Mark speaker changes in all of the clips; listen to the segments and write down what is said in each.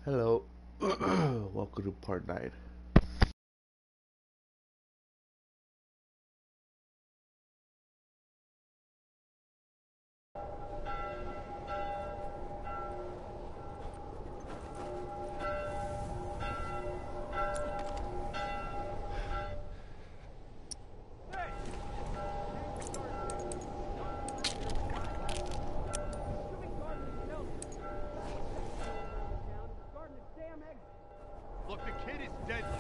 Speaker 1: Hello, welcome to part 9.
Speaker 2: Look, the kid is deadly.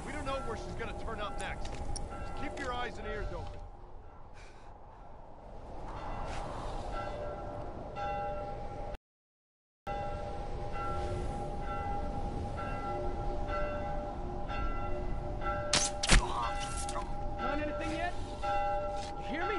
Speaker 2: We don't know where she's gonna turn up next. Just keep your eyes and ears open.
Speaker 3: Done anything yet? You hear me?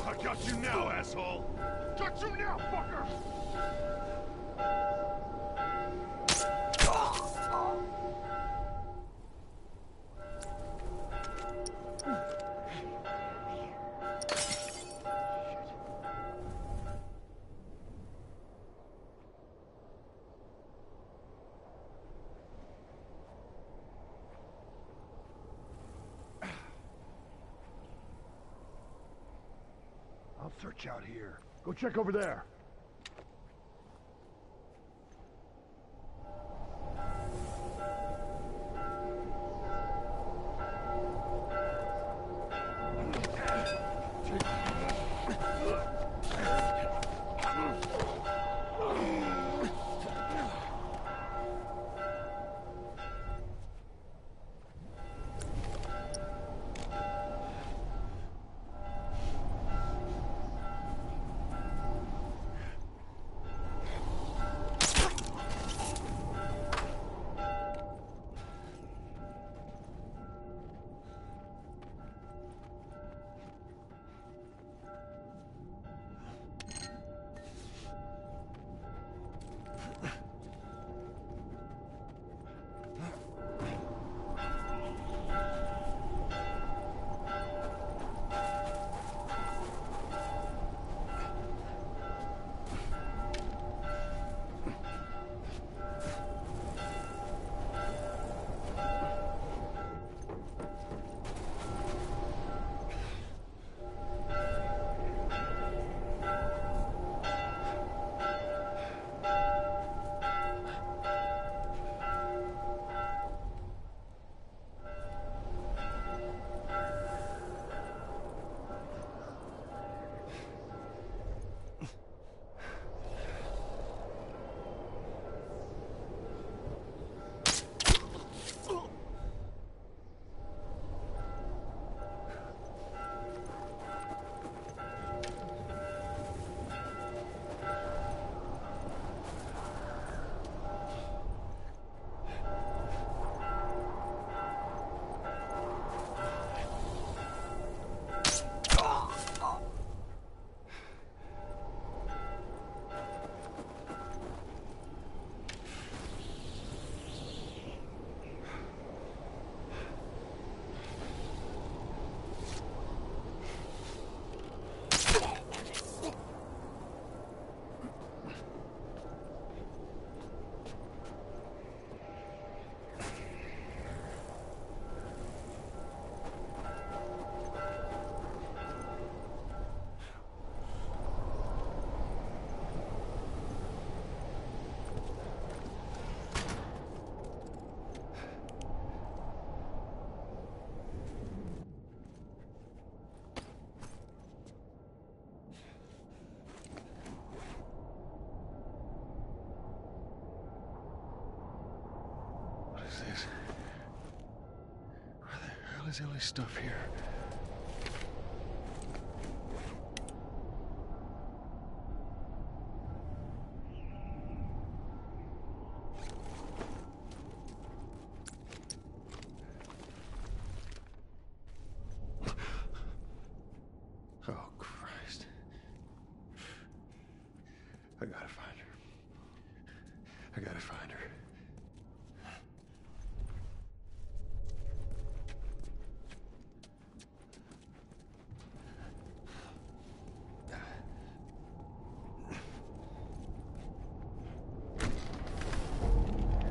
Speaker 2: I got you now, asshole! Got you now, fucker! I'll search out here. Go check over there.
Speaker 4: is Ellie's stuff here? Oh, Christ. I gotta find her. I gotta find her.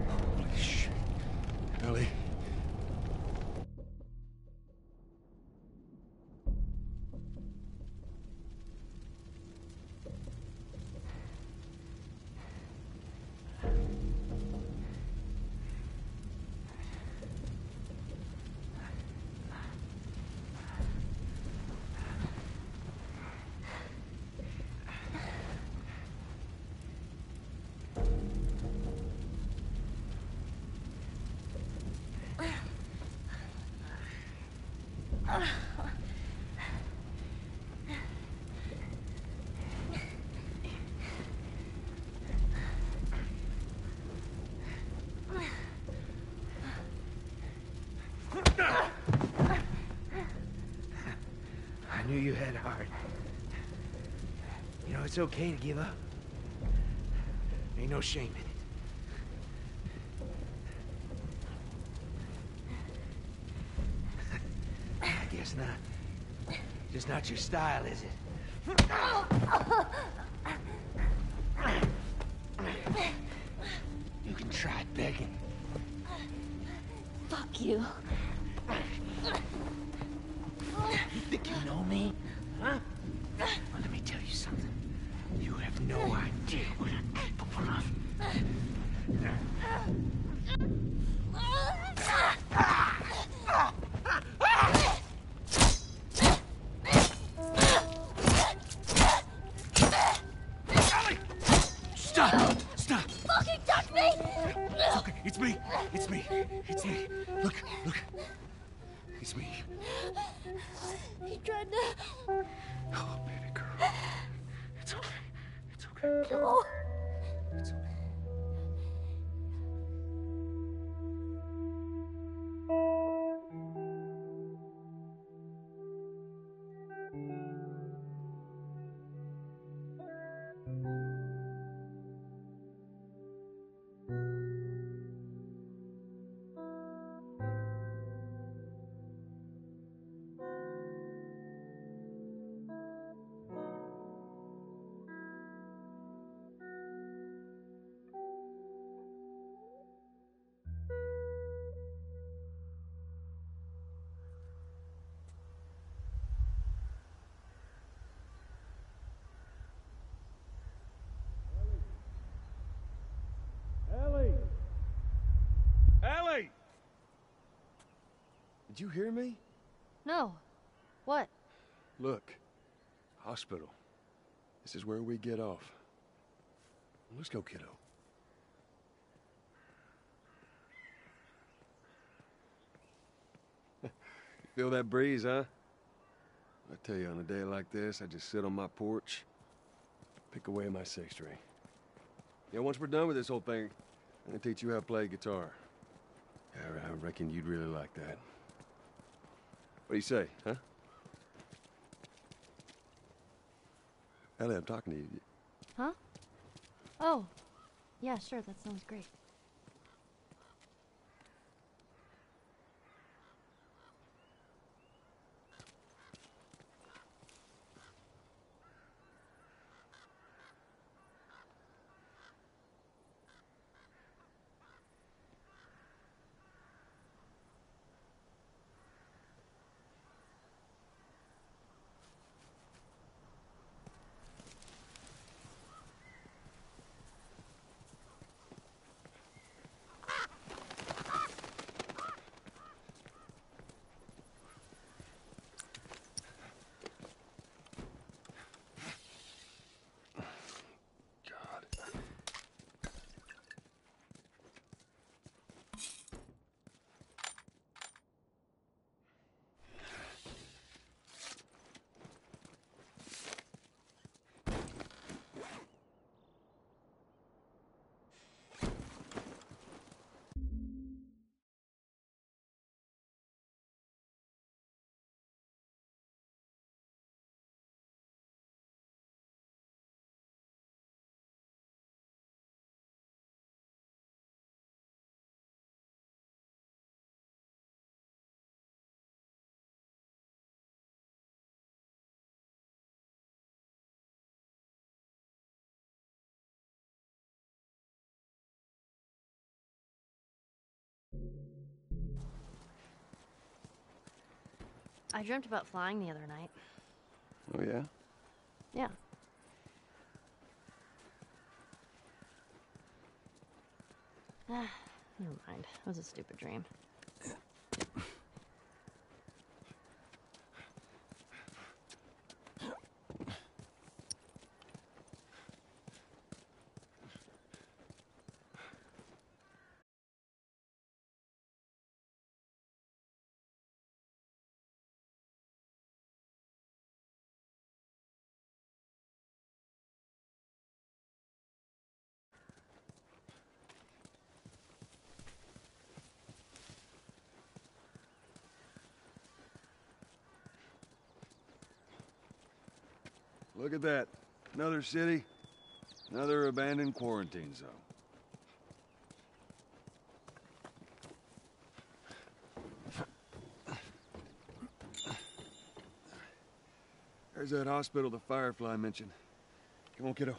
Speaker 4: Holy shit. Ellie.
Speaker 3: I knew you had heart. You know, it's okay to give up. Ain't no shame in it. I guess not. Just not your style, is it? You can try begging.
Speaker 5: Fuck you.
Speaker 3: You think you know me? Huh? Well, let me tell you something. You have no idea what I'm capable of. Stop! Stop!
Speaker 5: Fucking touch me!
Speaker 3: It's okay. It's me. It's me. It's me. Look. It's me.
Speaker 5: He tried to...
Speaker 4: Oh, baby girl. It's okay. It's okay.
Speaker 5: No.
Speaker 4: It's okay.
Speaker 2: Ellie!
Speaker 4: Did you hear me?
Speaker 5: No. What?
Speaker 4: Look. Hospital. This is where we get off. Let's go, kiddo. Feel that breeze, huh? I tell you, on a day like this, I just sit on my porch, pick away at my six string. Yeah, once we're done with this whole thing, I'm gonna teach you how to play guitar. Yeah, I reckon you'd really like that. What do you say, huh? Ellie, I'm talking to you.
Speaker 5: Huh? Oh. Yeah, sure, that sounds great. I dreamt about flying the other night.
Speaker 4: Oh, yeah?
Speaker 5: Yeah. Never mind. It was a stupid dream.
Speaker 4: Look at that. Another city, another abandoned quarantine zone. There's that hospital the Firefly mentioned. Come on, kiddo.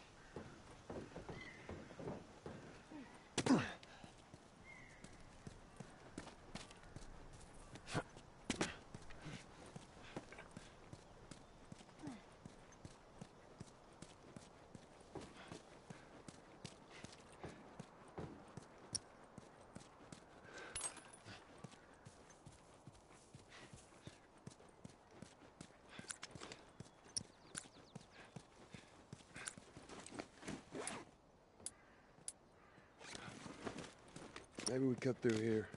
Speaker 4: Maybe we cut through here.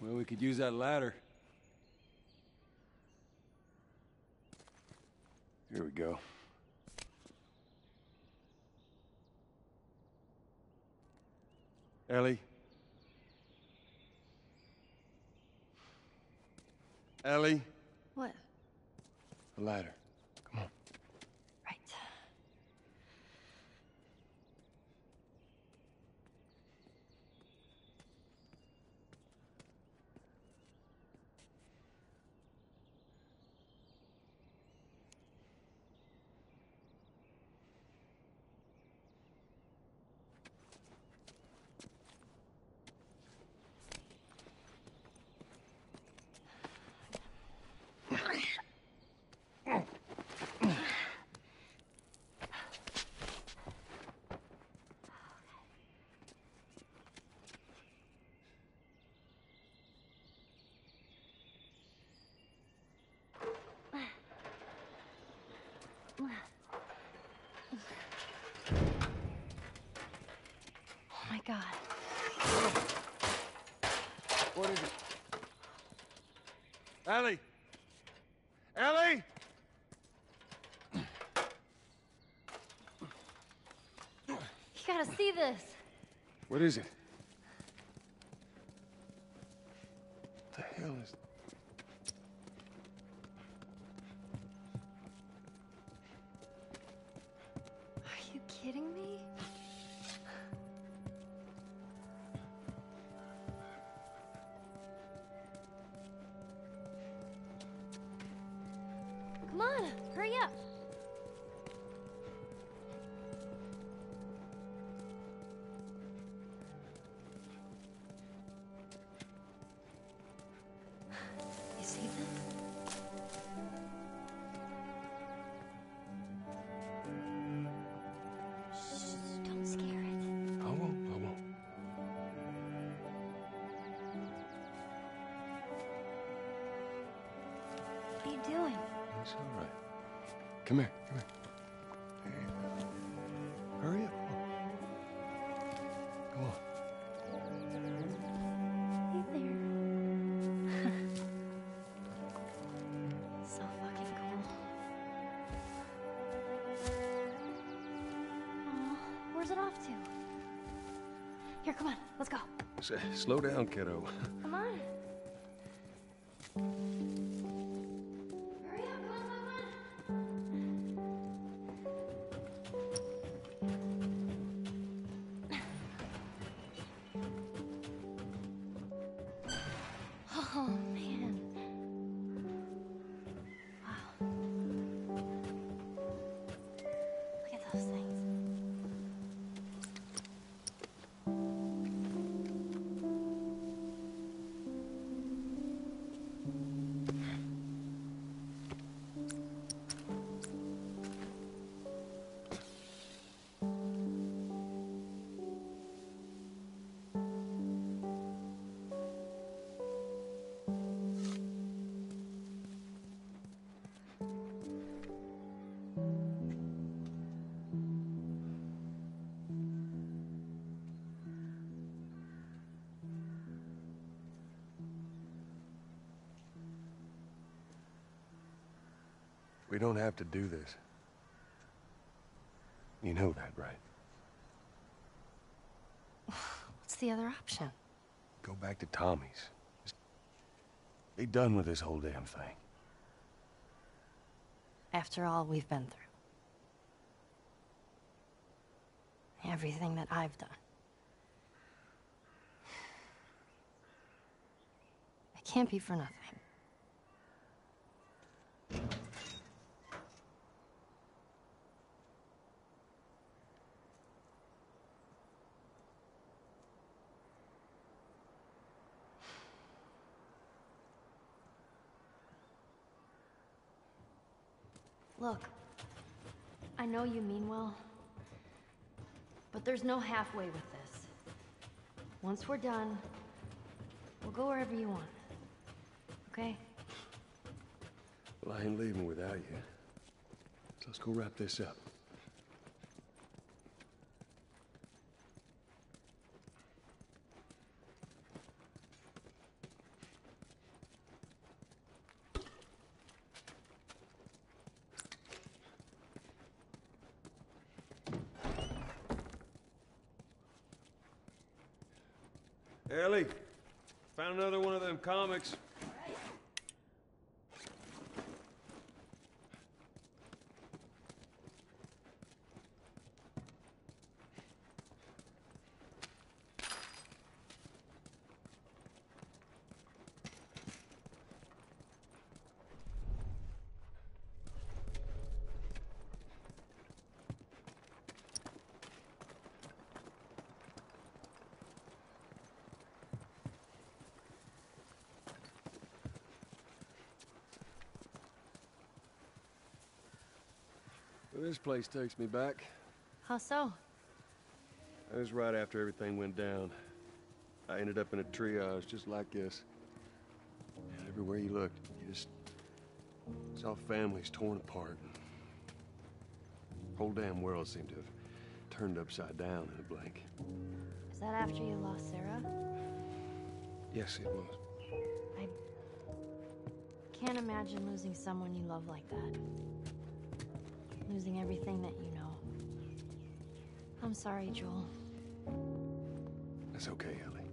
Speaker 4: Well, we could use that ladder. Here we go. Ellie? Ellie?
Speaker 5: What?
Speaker 4: The ladder. Come on.
Speaker 5: Right. Oh my God.
Speaker 4: What is it? Ellie! Ellie!
Speaker 5: You gotta see this.
Speaker 4: What is it? What the hell is...
Speaker 5: Are you kidding me? Come on, hurry up.
Speaker 4: It's all right. Come here, come here. There you go. Hurry up, come on. Come on.
Speaker 5: Hey there. So fucking cool. Aw, where's it off to? Here, come on, let's go.
Speaker 4: Slow down, kiddo.
Speaker 5: Come on. Hurry up, come on, come on. Oh, man. Wow. Look at those things.
Speaker 4: We don't have to do this. You know that, right?
Speaker 5: What's the other option?
Speaker 4: Go back to Tommy's. Just be done with this whole damn thing.
Speaker 5: After all we've been through. Everything that I've done. It can't be for nothing. Look, I know you mean well, but there's no halfway with this. Once we're done, we'll go wherever you want. Okay?
Speaker 4: Well, I ain't leaving without you. So let's go wrap this up. Ellie, found another one of them comics. Well, this place takes me back.
Speaker 5: How so?
Speaker 4: It was right after everything went down. I ended up in a triage just like this. And everywhere you looked, you just saw families torn apart. The whole damn world seemed to have turned upside down in a blink.
Speaker 5: Is that after you lost Sarah?
Speaker 4: Yes, it was.
Speaker 5: I can't imagine losing someone you love like that. Losing everything that you know. I'm sorry, Joel.
Speaker 4: That's okay, Ellie.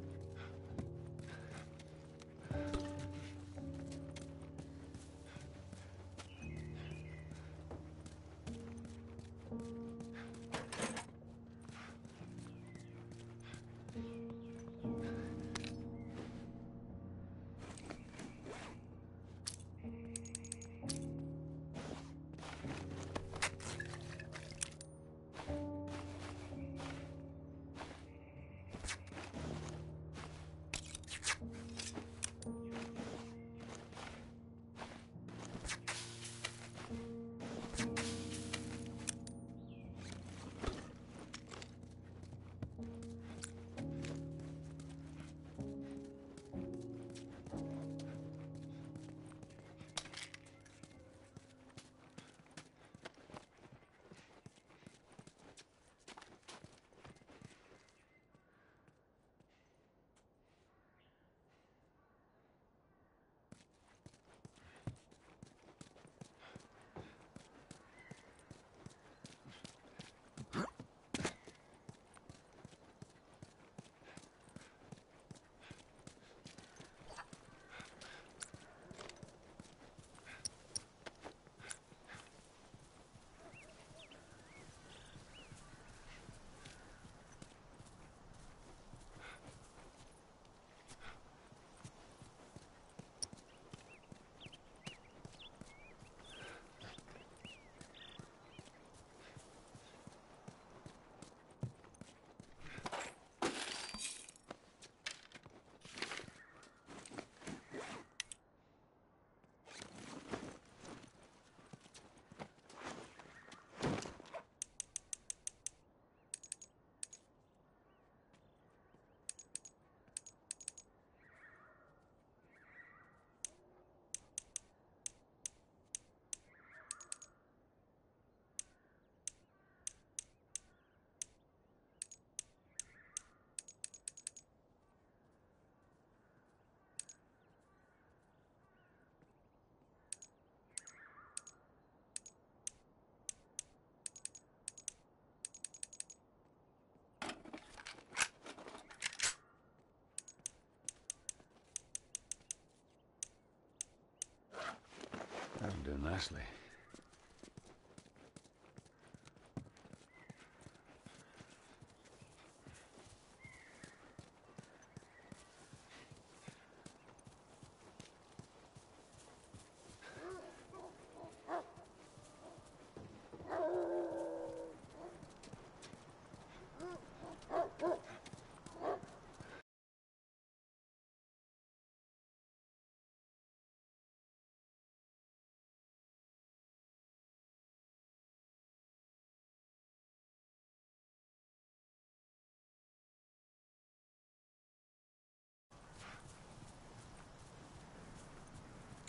Speaker 4: nicely.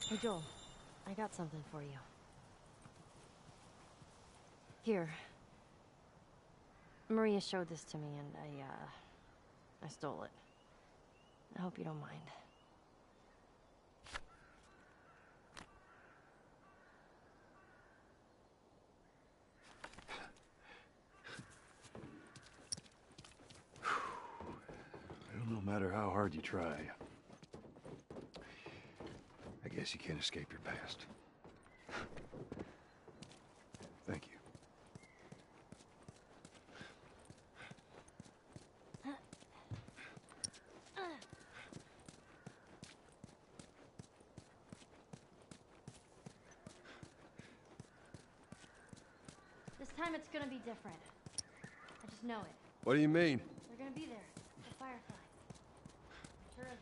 Speaker 5: Hey, Joel. I got something for you. Here. Maria showed this to me, and I stole it. I hope you don't mind.
Speaker 4: Well, no matter how hard you try, I guess you can't escape your past. Thank you.
Speaker 5: This time it's gonna be different. I just know it.
Speaker 4: What do you mean?
Speaker 5: They're gonna be there. The Fireflies. Sure of it.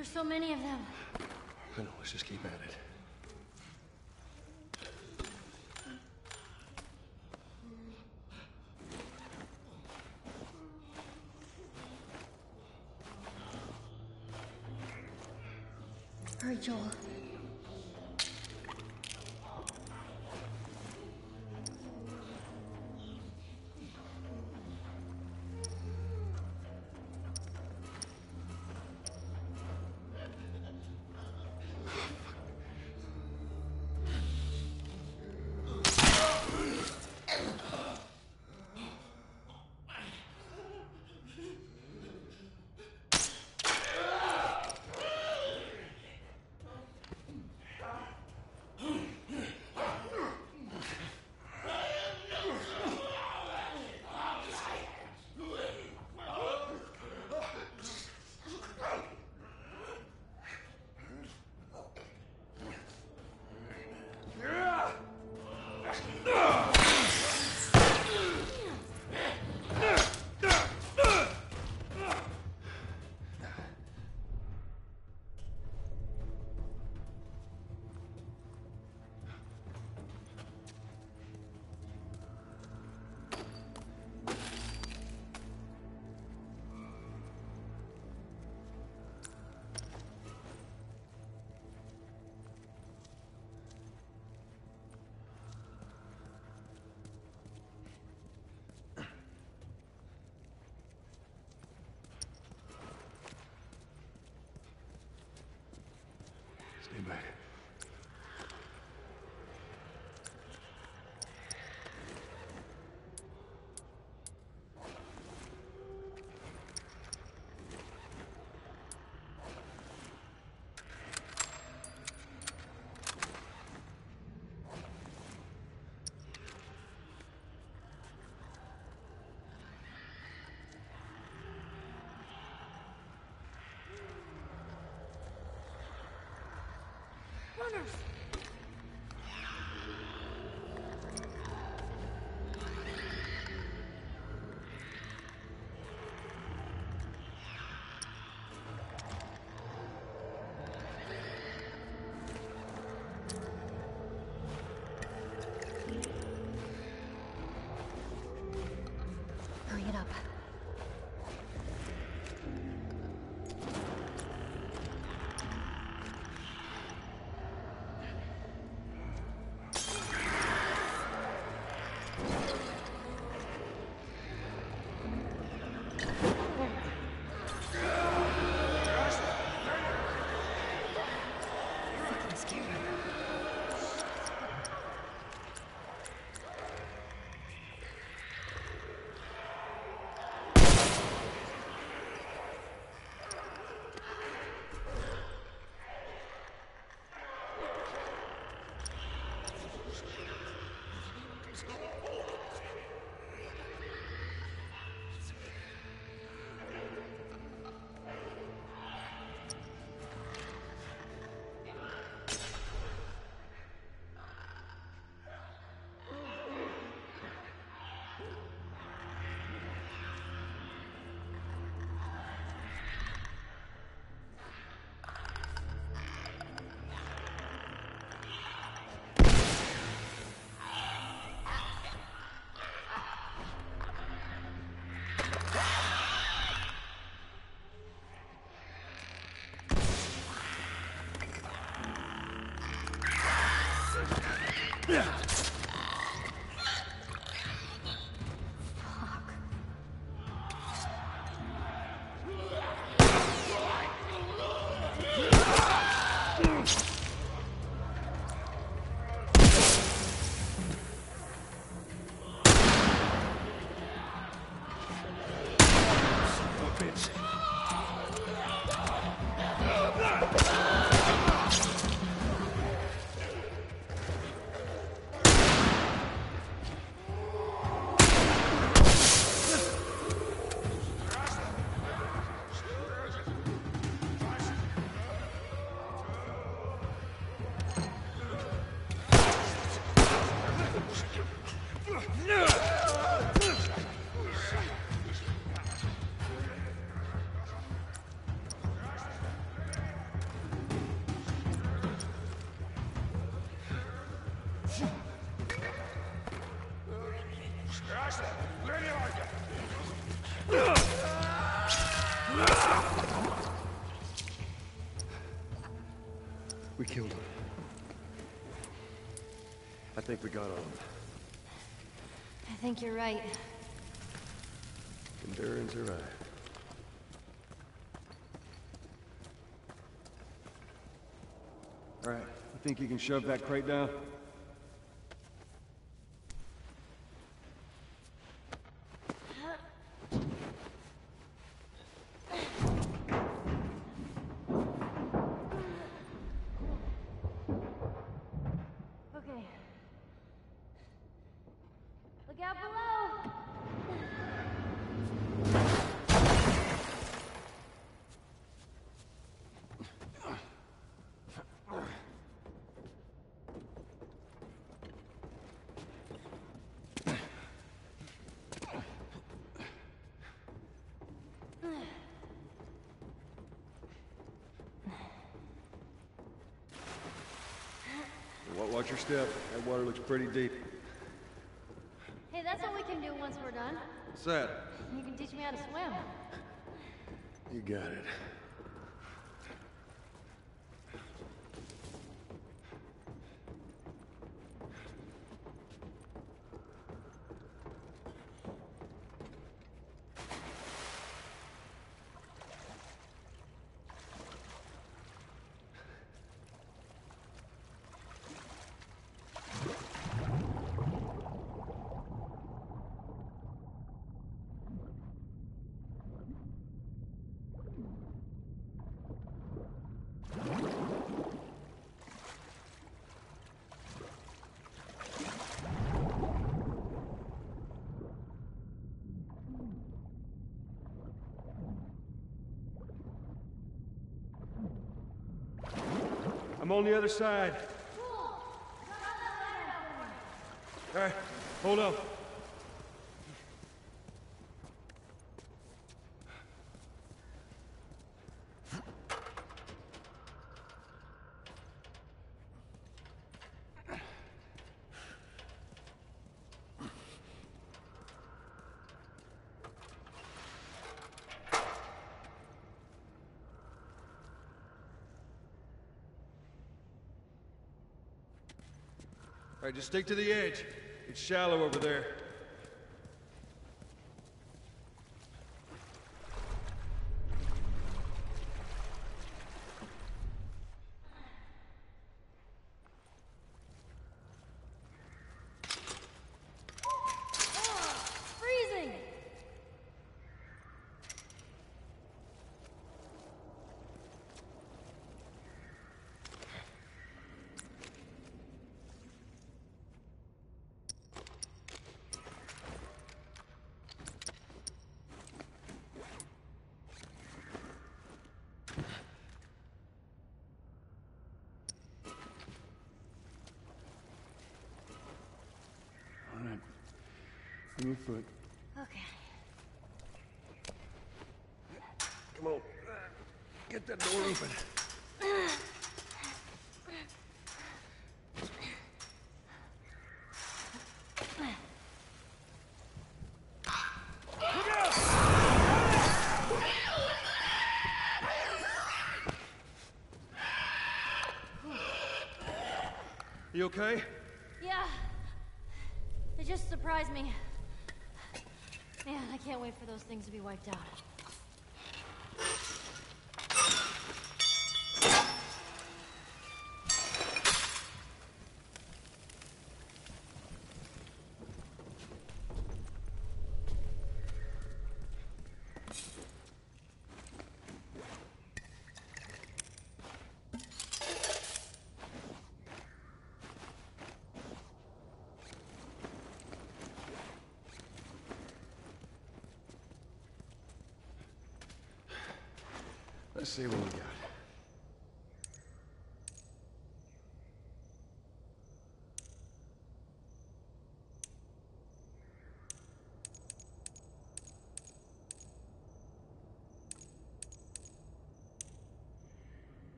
Speaker 5: There's so many of them.
Speaker 4: I know, let's just keep at it.
Speaker 5: Hurry, Joel.
Speaker 4: Stay back.
Speaker 5: Runners! Hurry it up.
Speaker 4: We killed him. I think we got on him.
Speaker 5: I think you're right.
Speaker 4: Endure and survive. All right, you think you can shove that crate down?
Speaker 5: Okay. Look out below!
Speaker 4: Watch your step. That water looks pretty deep.
Speaker 5: Hey, that's what we can do once we're done.
Speaker 4: What's that?
Speaker 5: You can teach me how to swim.
Speaker 4: You got it. I'm on the other side. All right, hold on. All right, just stick to the edge. It's shallow over there.
Speaker 5: Freezing!
Speaker 4: All right. On your foot.
Speaker 5: Okay.
Speaker 4: Come on. Get that door open. You okay?
Speaker 5: Yeah. It just surprised me. Man, I can't wait for those things to be wiped out.
Speaker 4: Let's see what we got.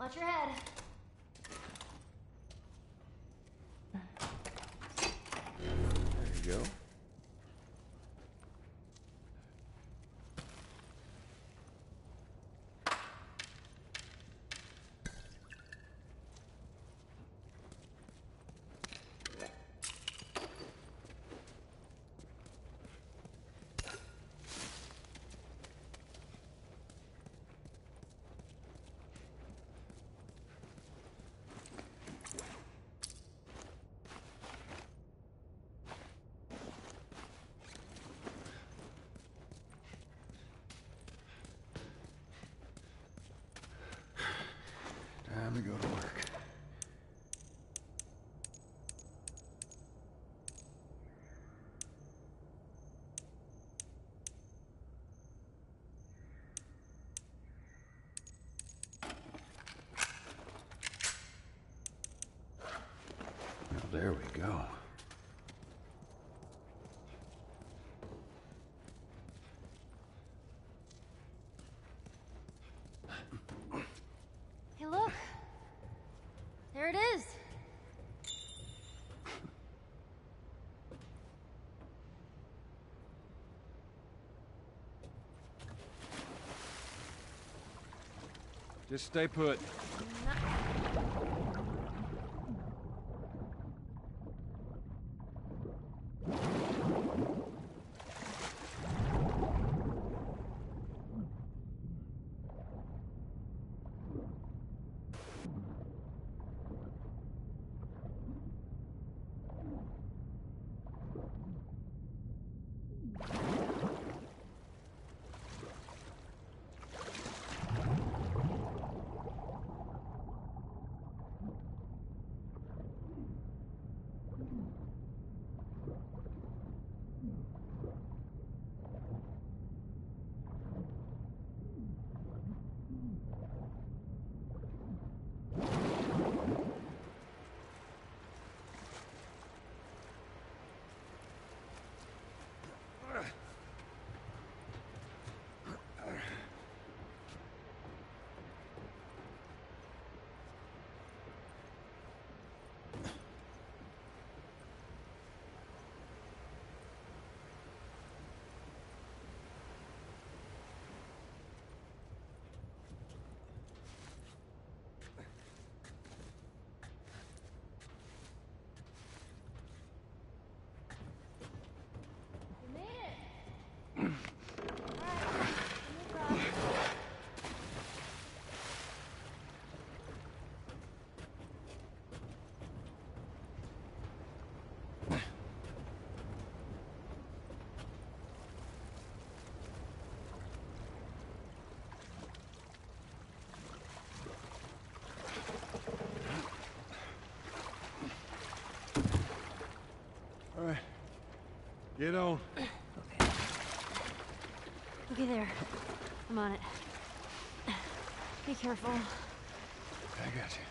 Speaker 5: Watch your head.
Speaker 1: There you go.
Speaker 4: Time to go to work. Well, there we go.
Speaker 5: Hey, look. There it is.
Speaker 4: Just stay put.
Speaker 5: You made it. All right. No problem.
Speaker 4: All right. Get on.
Speaker 5: Okay, there. I'm on it. Be careful.
Speaker 4: I got you.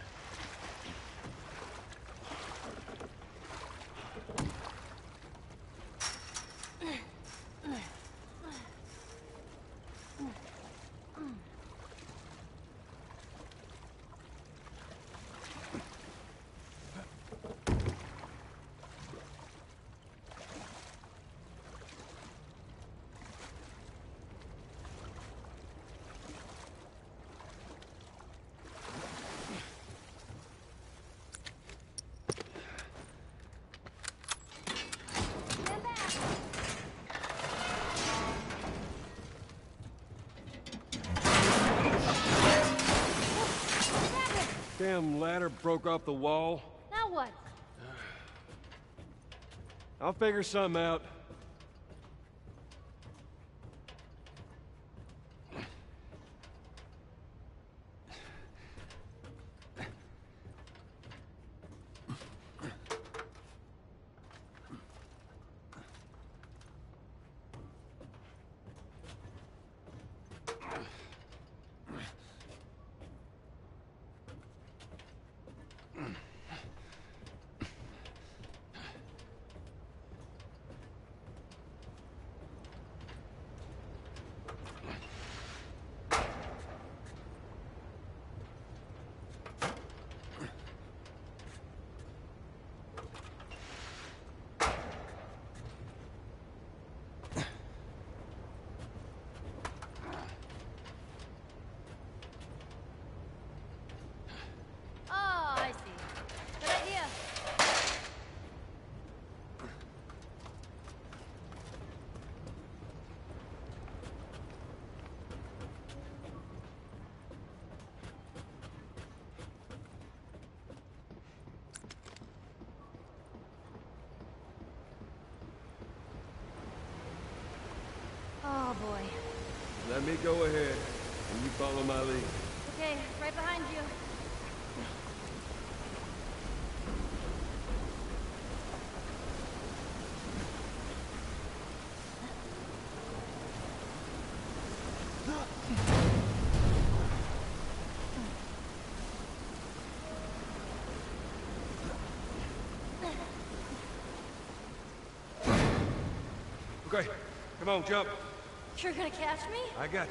Speaker 5: Stand back. What happened?
Speaker 4: Damn ladder broke off the wall.
Speaker 5: Now what?
Speaker 4: I'll figure something out.
Speaker 5: Oh boy.
Speaker 4: Let me go ahead, and you follow my lead.
Speaker 5: Okay, right behind you.
Speaker 4: Okay, come on, jump.
Speaker 5: You're gonna catch me?
Speaker 4: I got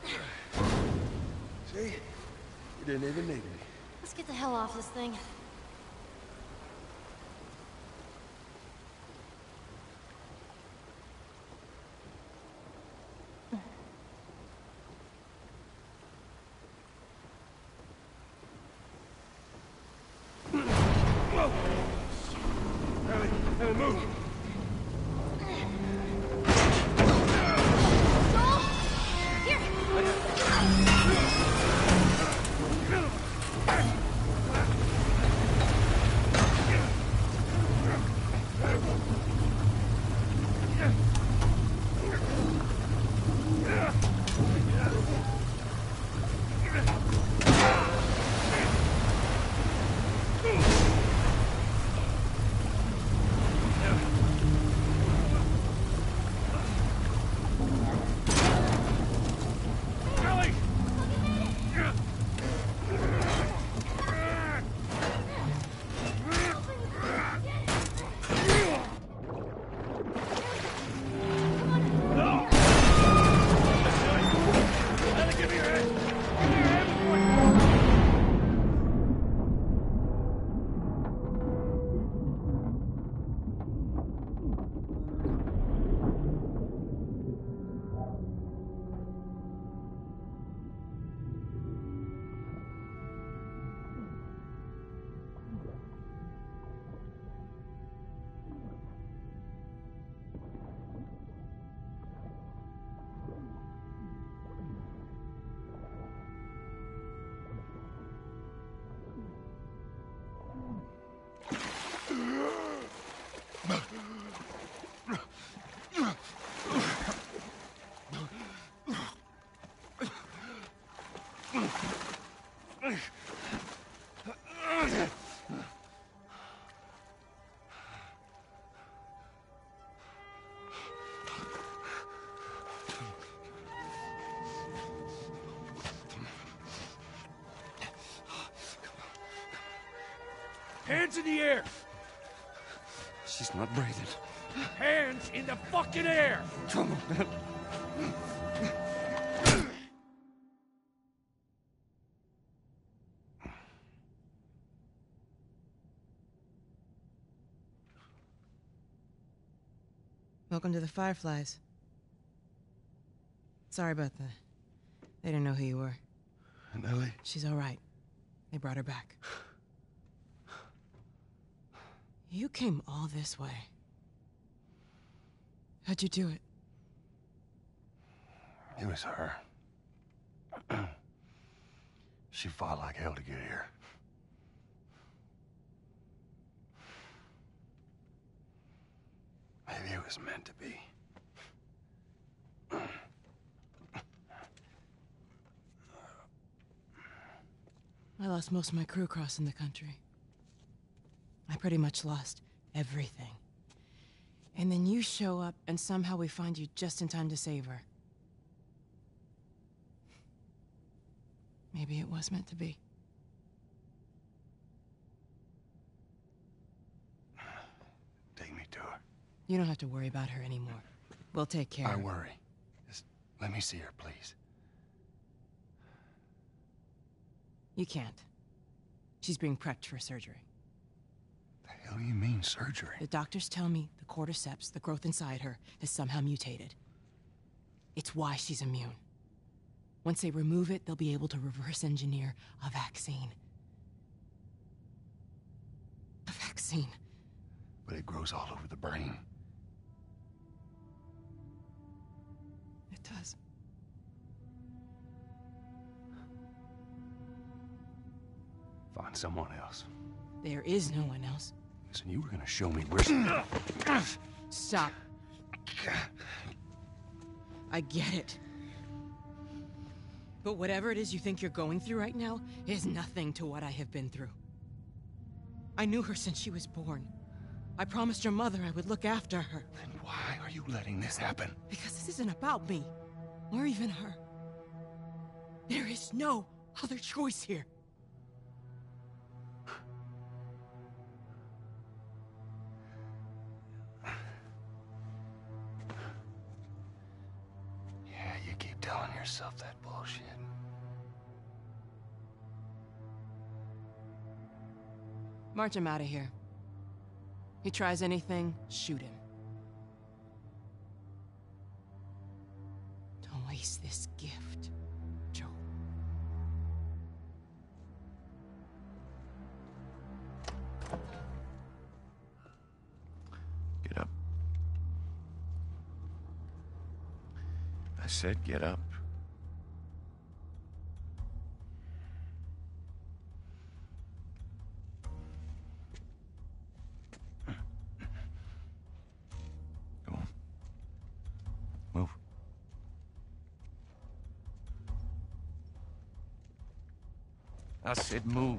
Speaker 4: you. See? You didn't even need me.
Speaker 5: Let's get the hell off this thing.
Speaker 4: Ellie, move!
Speaker 3: Hands in the air!
Speaker 4: She's not breathing.
Speaker 3: Hands in the fucking air!
Speaker 4: Come on.
Speaker 6: Welcome to the Fireflies. Sorry about that. They didn't know who you were.
Speaker 4: And Ellie?
Speaker 6: She's all right. They brought her back. You came all this way. How'd you do it?
Speaker 4: It was her. She fought like hell to get here. Maybe it was meant to be.
Speaker 6: I lost most of my crew crossing the country. I pretty much lost everything. And then you show up, and somehow we find you just in time to save her. Maybe it was meant to be.
Speaker 4: Take me to her.
Speaker 6: You don't have to worry about her anymore. We'll take care of
Speaker 4: I
Speaker 6: her.
Speaker 4: worry. Just let me see her, please.
Speaker 6: You can't. She's being prepped for surgery.
Speaker 4: The hell do you mean, surgery?
Speaker 6: The doctors tell me the cordyceps, the growth inside her, has somehow mutated. It's why she's immune. Once they remove it, they'll be able to reverse engineer a vaccine. A vaccine.
Speaker 4: But it grows all over the brain.
Speaker 6: It does.
Speaker 4: Find someone else.
Speaker 6: There is no one else.
Speaker 4: Listen, you were gonna show me where she...
Speaker 6: Stop. I get it. But whatever it is you think you're going through right now is nothing to what I have been through. I knew her since she was born. I promised her mother I would look after her.
Speaker 3: Then why are you letting this happen?
Speaker 6: Because this isn't about me, or even her. There is no other choice here.
Speaker 3: Yeah, you keep telling yourself that bullshit.
Speaker 6: March him out of here. He tries anything, shoot him. Don't waste this gift, Joel.
Speaker 3: Get up. I said get up. Go on. Move. I said move.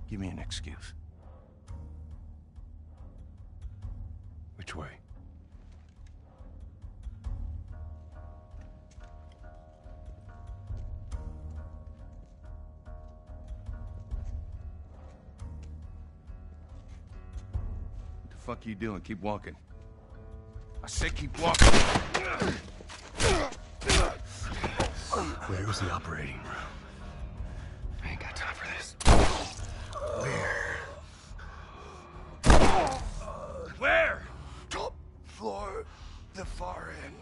Speaker 3: Give me an excuse.
Speaker 4: Which way?
Speaker 3: What the fuck you doing? Keep walking. I said keep walking.
Speaker 4: Where's the operating room?
Speaker 3: I ain't got time for this. Where?
Speaker 4: Top floor, the far end.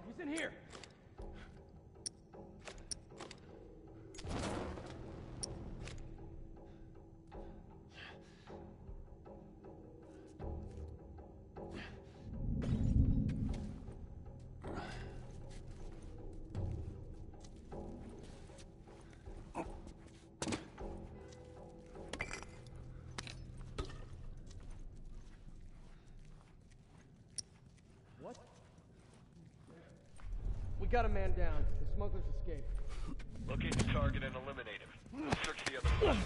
Speaker 3: He's in here.
Speaker 7: We got a man down. The smugglers escaped.
Speaker 2: Locate the target and eliminate him. Search the other one.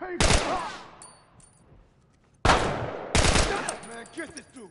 Speaker 2: Man, get this dude!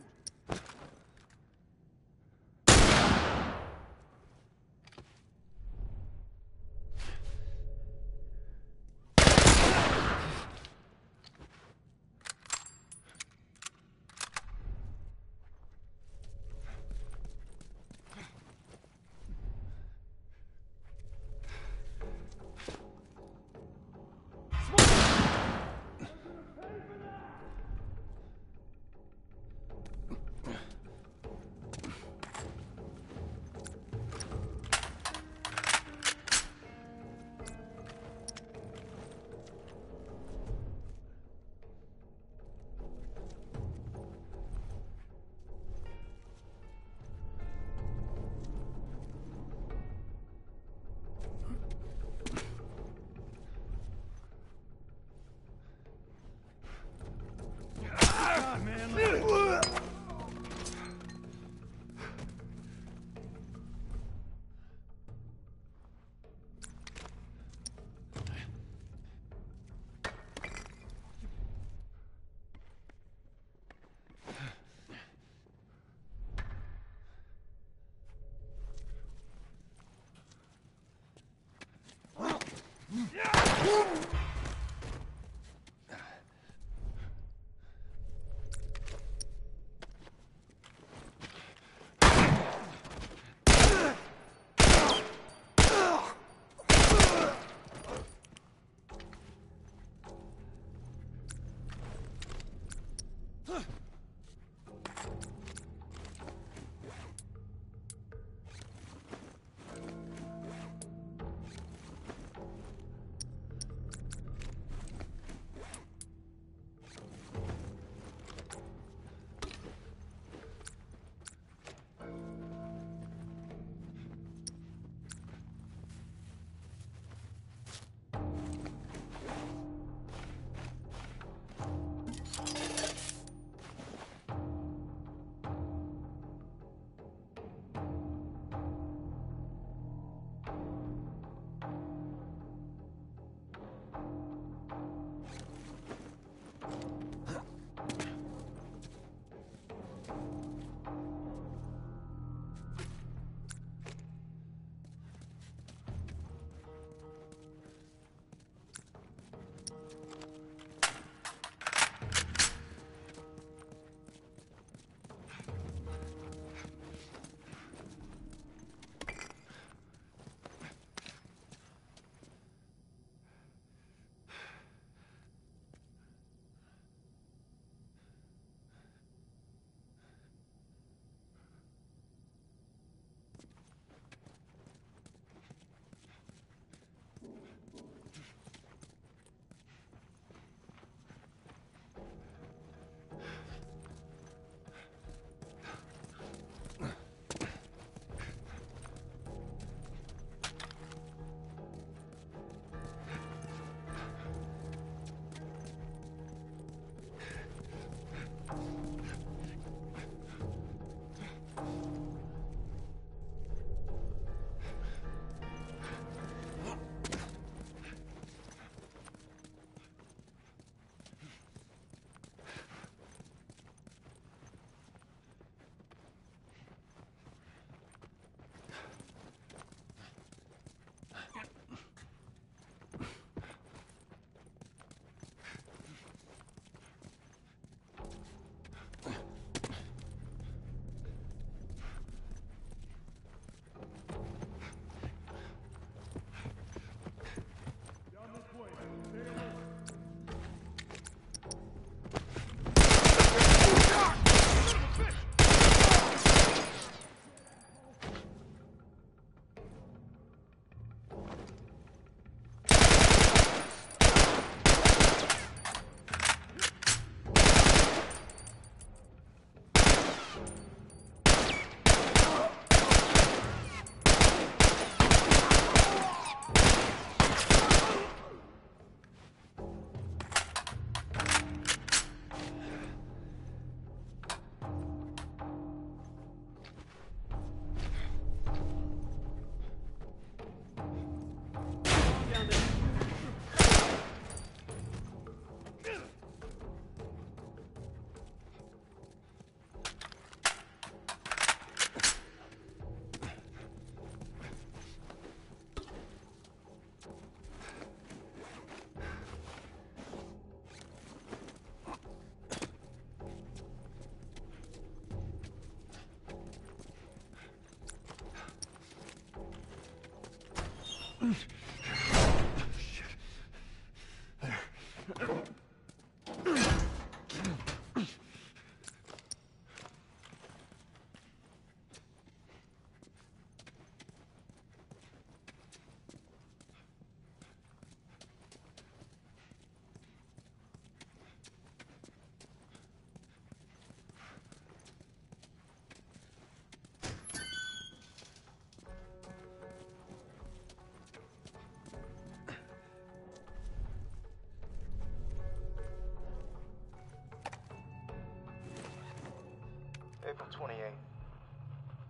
Speaker 8: April 28th.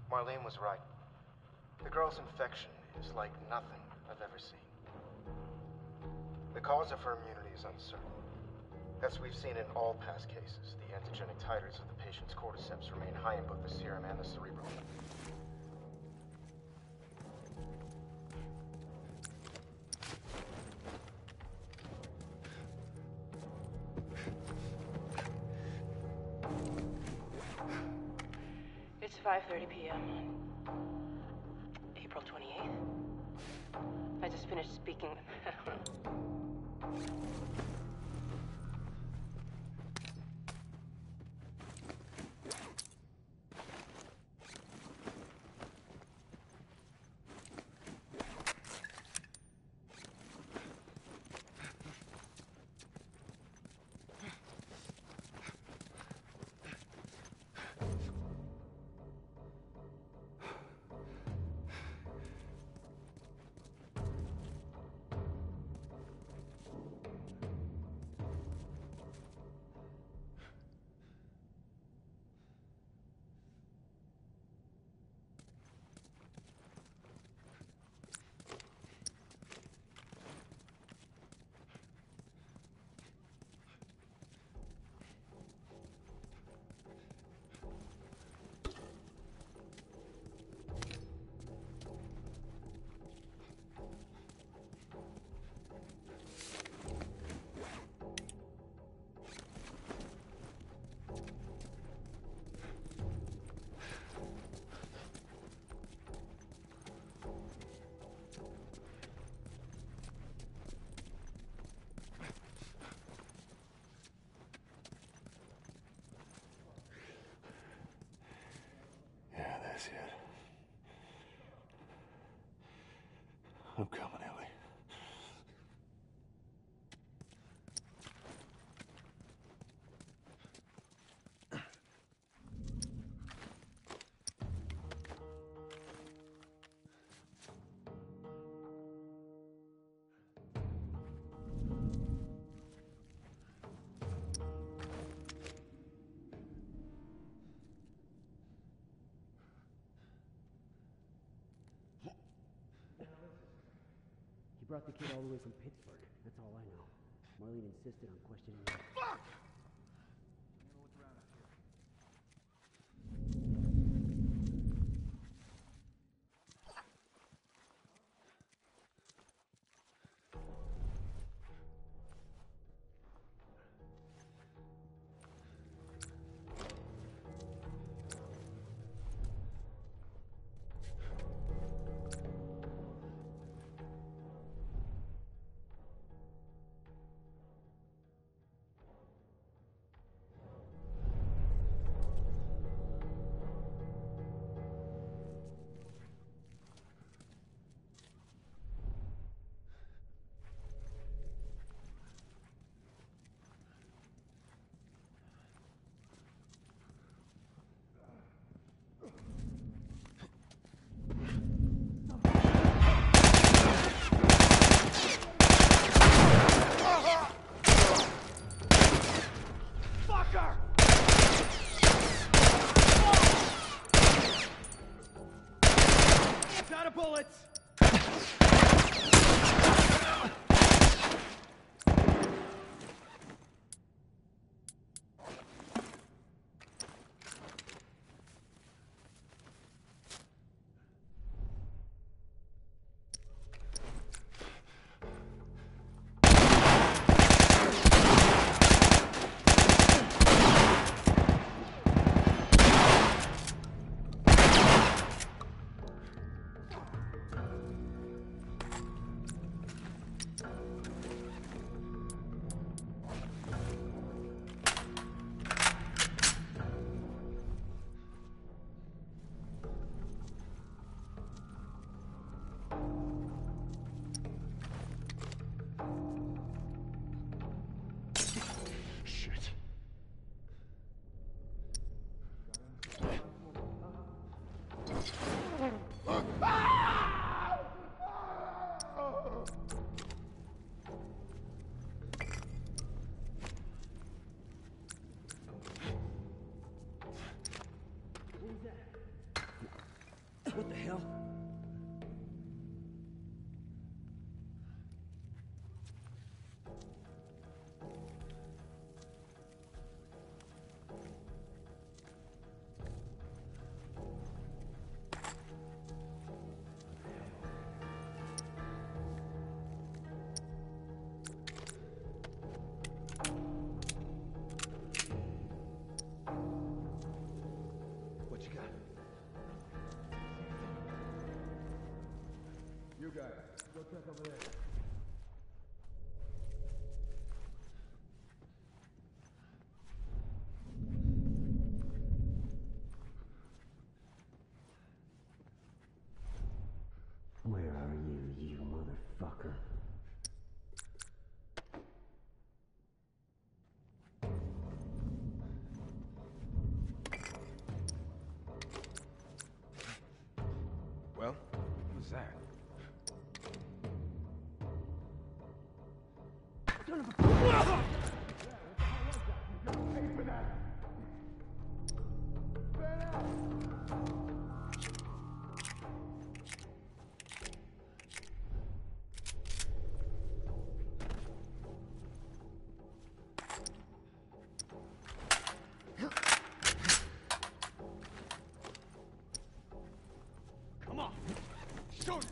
Speaker 8: Marlene was right. The girl's infection is like nothing I've ever seen. The cause of her immunity is uncertain. As we've seen in all past cases, the antigenic titers of the patient's cordyceps remain high in both the serum and the cerebral.
Speaker 6: It's 5:30 p.m. on April 28th. I just finished speaking with...
Speaker 4: That's it. I'm coming, Ellie.
Speaker 9: He brought the kid all the way from Pittsburgh. That's all I know. Marlene insisted on questioning him. Fuck! Where are you, you motherfucker?
Speaker 3: Well, what was that?
Speaker 2: Come on. Show yourself.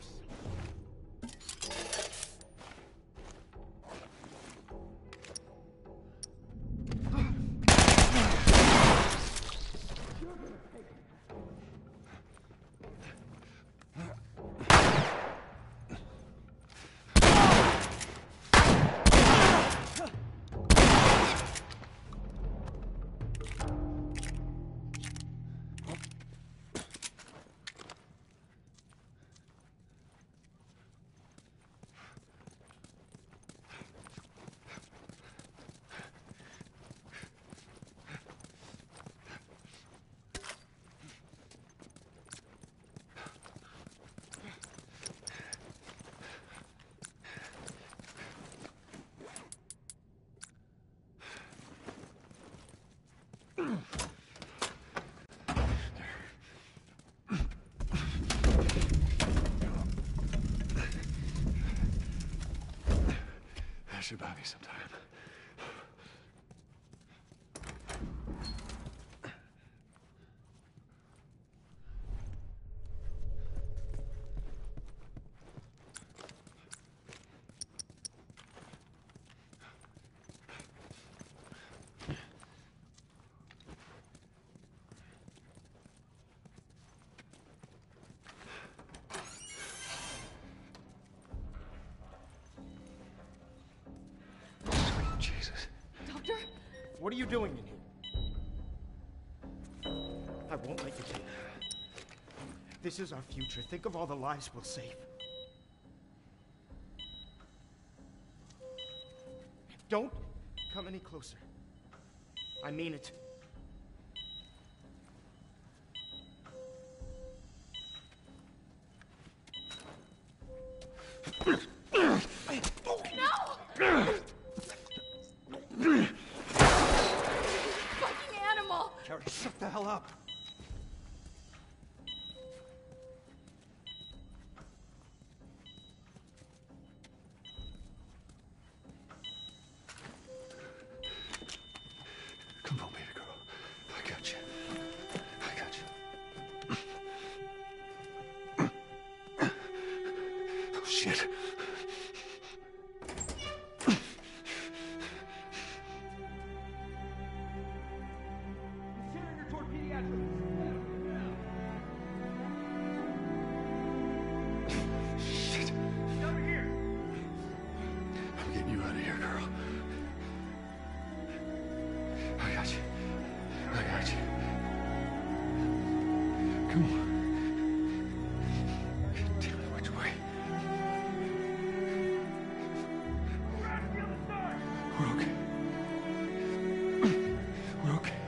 Speaker 4: That should buy me some time. Jesus.
Speaker 5: Doctor?
Speaker 7: What are you doing in here? I won't let you in. This is our future. Think of all the lives we'll save. Don't come any closer. I mean it.
Speaker 5: Fucking animal!
Speaker 7: Carrie, shut the hell up.
Speaker 4: Come on, baby girl. I got you. I got you. Oh, shit. Shit.
Speaker 2: Over here.
Speaker 4: I'm getting you out of here, girl. I got you. I got you. Come on. Tell me which way. We're okay. We're okay.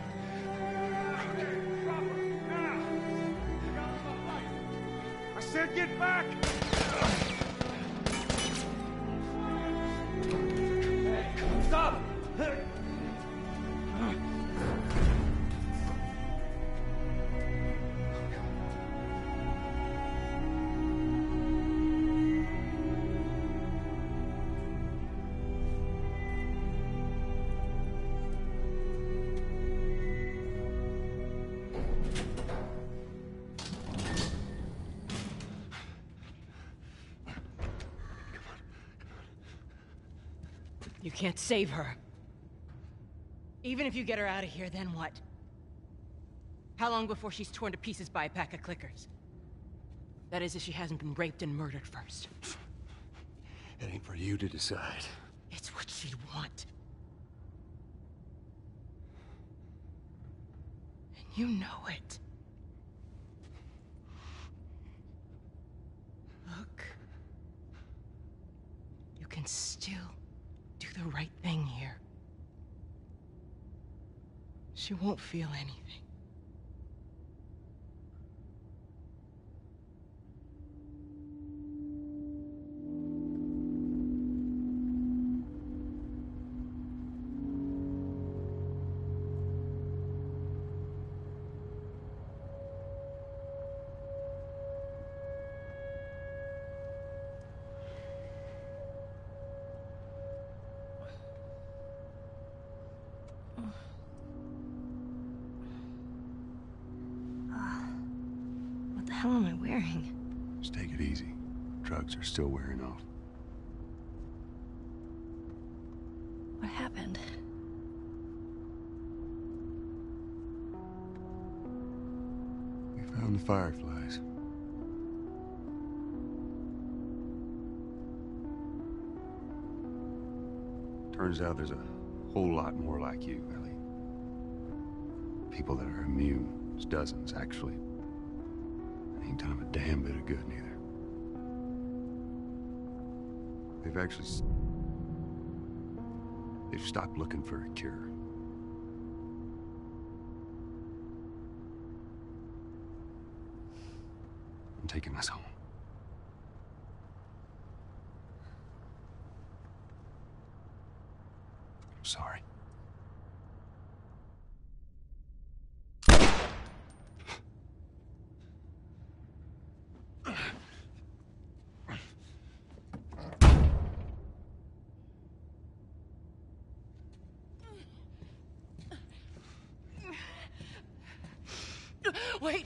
Speaker 2: I said get back!
Speaker 7: Stop!
Speaker 6: You can't save her. Even if you get her out of here, then what? How long before she's torn to pieces by a pack of clickers? That is, if she hasn't been raped and murdered first.
Speaker 4: For you to decide.
Speaker 6: It's what she'd want. And you know it. Look. You can still do the right thing here. She won't feel anything.
Speaker 5: What the hell am I wearing?
Speaker 4: Just take it easy. Drugs are still wearing off.
Speaker 5: What happened?
Speaker 4: We found the fireflies. Turns out there's a whole lot more like you, Ellie. People that are immune. There's dozens, actually. Ain't done them a damn bit of good, neither. They've stopped looking for a cure. I'm taking us home. I'm sorry.
Speaker 6: Wait!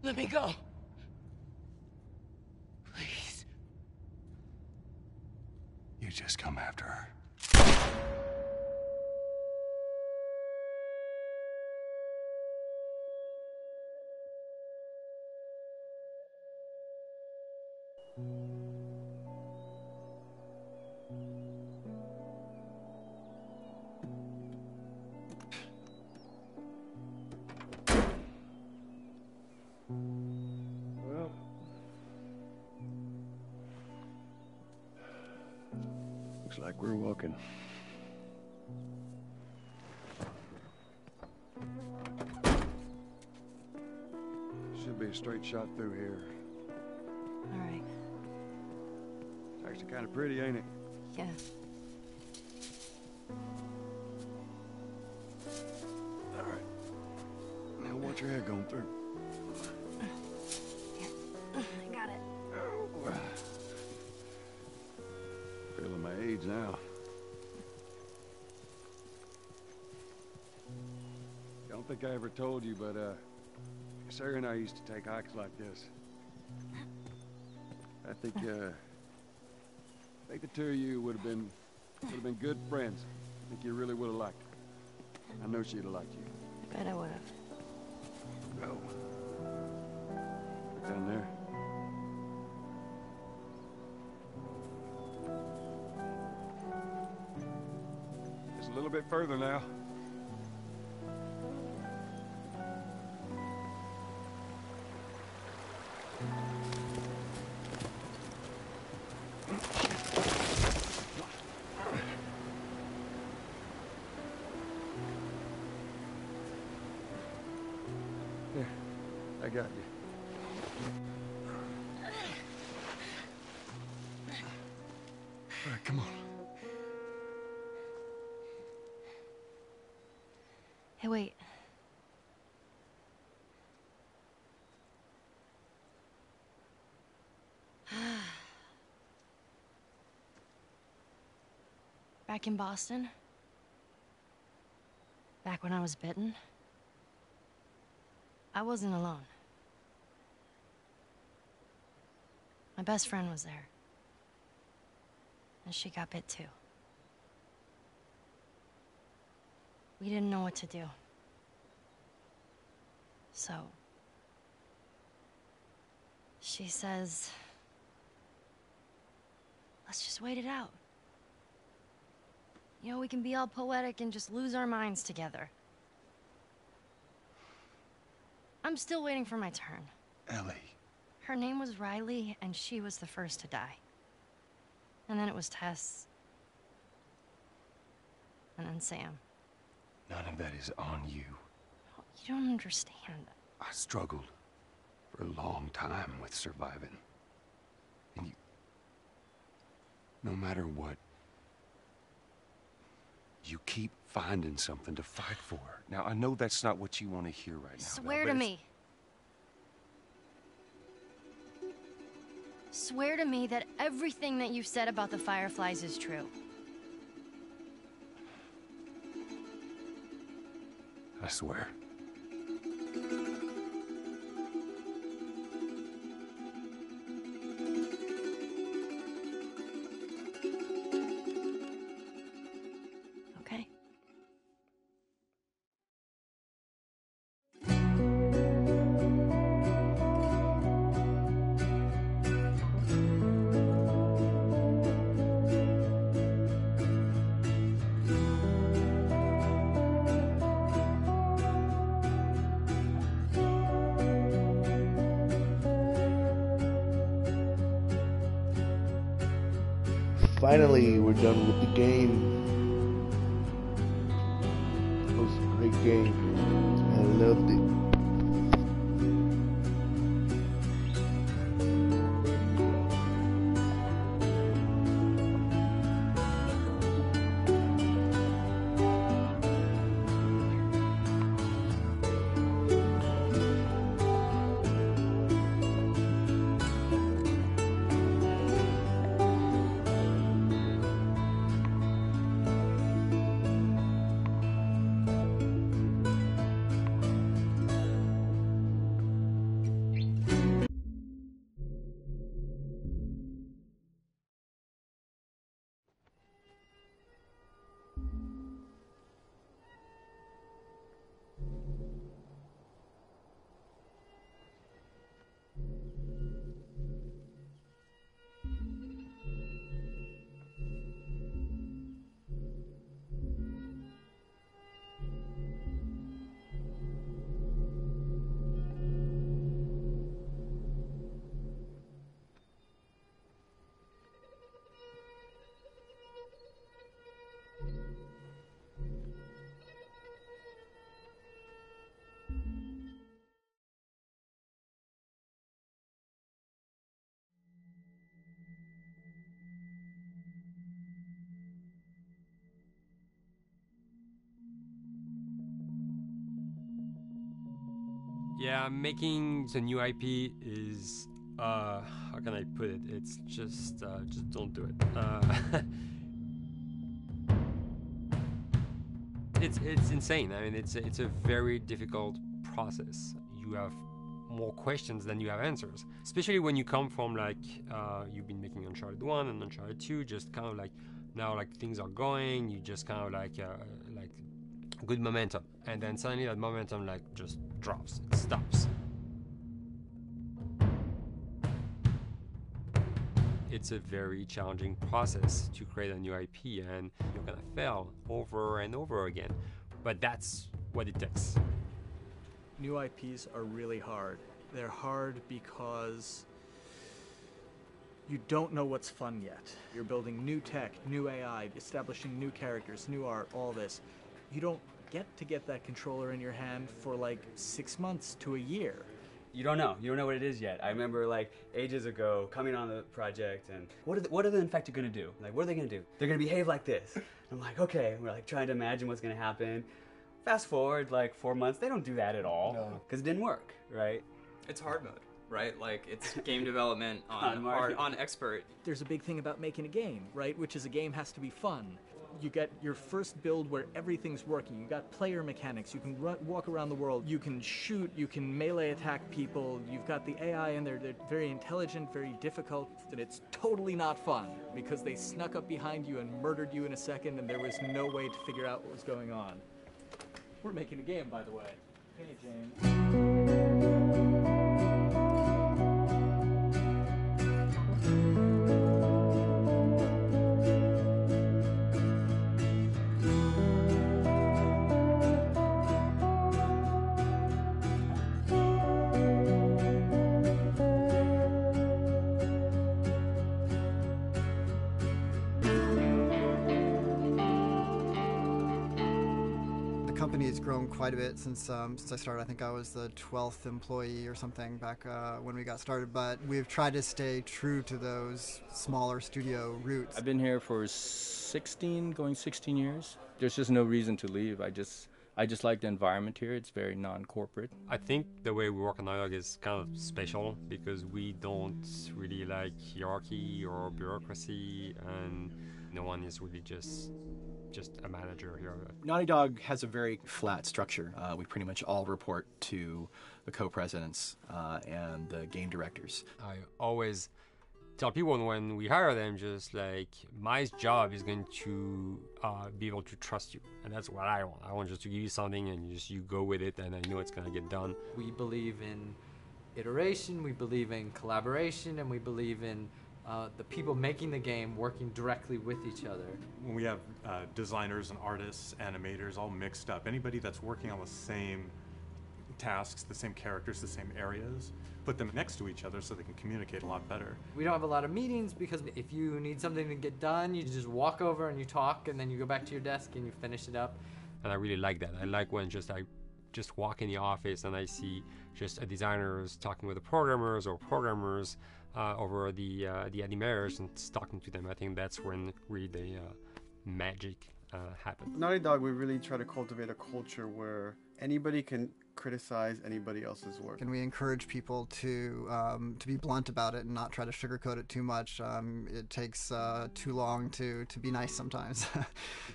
Speaker 6: Let me go. Please.
Speaker 4: You just come after her. Well, looks like we're walking. Should be a straight shot through here.
Speaker 5: All right.
Speaker 4: It's actually kind of pretty, ain't it?
Speaker 5: Yeah.
Speaker 4: All right. Now watch your head going through.
Speaker 5: I got it.
Speaker 4: Oh. Feeling my age now. Don't think I ever told you, but Sarah and I used to take hikes like this. I think the two of you would have been good friends. I think you really would have liked her. I know she'd have liked you.
Speaker 5: I bet I would have.
Speaker 4: Oh. Down there. Just a little bit further now. Here, I got you. All right, come on.
Speaker 5: Hey, wait. Back in Boston? Back when I was bitten? I wasn't alone. My best friend was there. And she got bit too. We didn't know what to do. So... she says Let's just wait it out. You know, we can be all poetic and just lose our minds together. I'm still waiting for my turn.
Speaker 10: Ellie.
Speaker 5: Her name was Riley, and she was the first to die. And then it was Tess. And then Sam.
Speaker 10: None of that is on you.
Speaker 5: You don't understand.
Speaker 10: I struggled for a long time with surviving. And no matter what, you keep finding something to fight for. Now, I know that's not what you want to hear right now.
Speaker 5: Swear to me. Swear to me that everything that you've said about the Fireflies is true.
Speaker 10: I swear.
Speaker 5: Okay.
Speaker 1: Finally, we're done with the game. It was a great game. I loved it.
Speaker 11: Yeah, making the new IP is how can I put it? It's just don't do it. It's insane. I mean, it's a very difficult process. You have more questions than you have answers, especially when you come from like you've been making Uncharted 1 and Uncharted 2, just kind of like now like things are going, you just kind of like good momentum, and then suddenly that momentum like just drops, it stops. It's a very challenging process to create a new IP, and you're gonna fail over and over again, but that's what it takes.
Speaker 12: New IPs are really hard. They're hard because you don't know what's fun yet. You're building new tech, new AI, establishing new characters, new art, all this. You don't get that controller in your hand for like 6 months to a year.
Speaker 13: You don't know what it is yet. I remember like ages ago coming on the project and what are the Infected gonna do? Like, what are they gonna do? They're gonna behave like this. I'm like, okay, we're like trying to imagine what's gonna happen. Fast forward like 4 months, they don't do that at all because it didn't work, right?
Speaker 14: It's hard mode, right? Like it's game development on expert.
Speaker 12: There's a big thing about making a game, right? Which is a game has to be fun. You get your first build where everything's working. You got player mechanics. You can walk around the world. You can shoot. You can melee attack people. You've got the AI in there. They're very intelligent, very difficult. And it's totally not fun because they snuck up behind you and murdered you in a second and there was no way to figure out what was going on. We're making a game, by the way. Hey, James.
Speaker 15: company has grown quite a bit since I started. I think I was the 12th employee or something back when we got started, but we've tried to stay true to those smaller studio roots.
Speaker 16: I've been here for 16 years. There's just no reason to leave. I just like the environment here. It's very non-corporate.
Speaker 11: I think the way we work on Naughty Dog is kind of special because we don't really like hierarchy or bureaucracy, and no one is really just a manager here.
Speaker 17: Naughty Dog has a very flat structure. We pretty much all report to the co-presidents and the game directors.
Speaker 11: I always tell people when we hire them, just like, my job is going to be able to trust you, and that's what I want. I want just to give you something and you go with it, and I know it's going to get done.
Speaker 18: We believe in iteration, we believe in collaboration, and we believe in the people making the game working directly with each other.
Speaker 19: When we have designers and artists, animators all mixed up, anybody that's working on the same tasks, the same characters, the same areas, put them next to each other so they can communicate a lot better.
Speaker 18: We don't have a lot of meetings because if you need something to get done, you just walk over and you talk, and then you go back to your desk and you finish it up.
Speaker 11: And I really like that. I like when I just walk in the office and I see just designers talking with the programmers or programmers over the animators and talking to them. I think that's when really the magic happens.
Speaker 20: Naughty Dog, we really try to cultivate a culture where anybody can criticize anybody else's work.
Speaker 15: And we encourage people to be blunt about it and not try to sugarcoat it too much. It takes too long to be nice sometimes.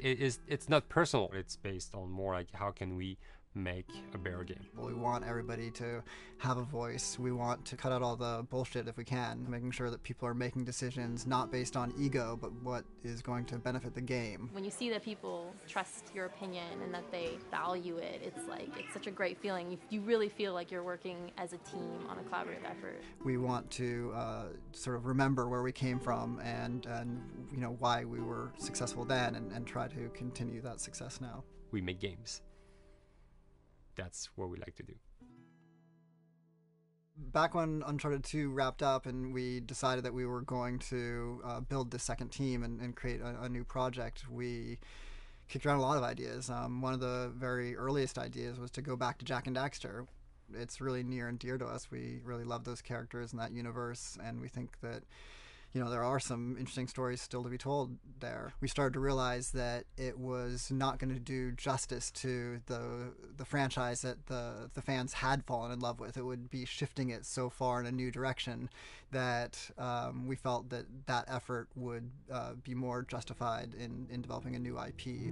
Speaker 11: It's not personal. It's based on more like how can we make a better game.
Speaker 15: We want everybody to have a voice. We want to cut out all the bullshit if we can, making sure that people are making decisions not based on ego, but what is going to benefit the game.
Speaker 21: When you see that people trust your opinion and that they value it, it's such a great feeling. You really feel like you're working as a team on a collaborative effort.
Speaker 15: We want to sort of remember where we came from and you know why we were successful then, and try to continue that success now.
Speaker 11: We make games. That's what we like to do.
Speaker 15: Back when Uncharted 2 wrapped up and we decided that we were going to build the second team and create a new project, we kicked around a lot of ideas. One of the very earliest ideas was to go back to Jak and Daxter. It's really near and dear to us. We really love those characters in that universe, and we think that there are some interesting stories still to be told there. We started to realize that it was not going to do justice to the franchise that the fans had fallen in love with. It would be shifting it so far in a new direction that we felt that effort would be more justified in developing a new IP.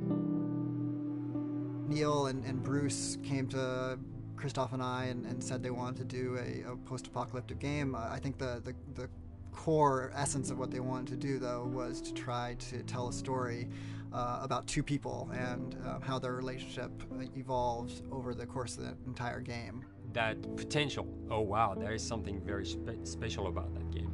Speaker 15: Neil and Bruce came to Christoph and I and said they wanted to do a post-apocalyptic game. I think the core essence of what they wanted to do, though, was to try to tell a story about two people and how their relationship evolves over the course of the entire game.
Speaker 11: That potential, oh wow, there is something very special about that game.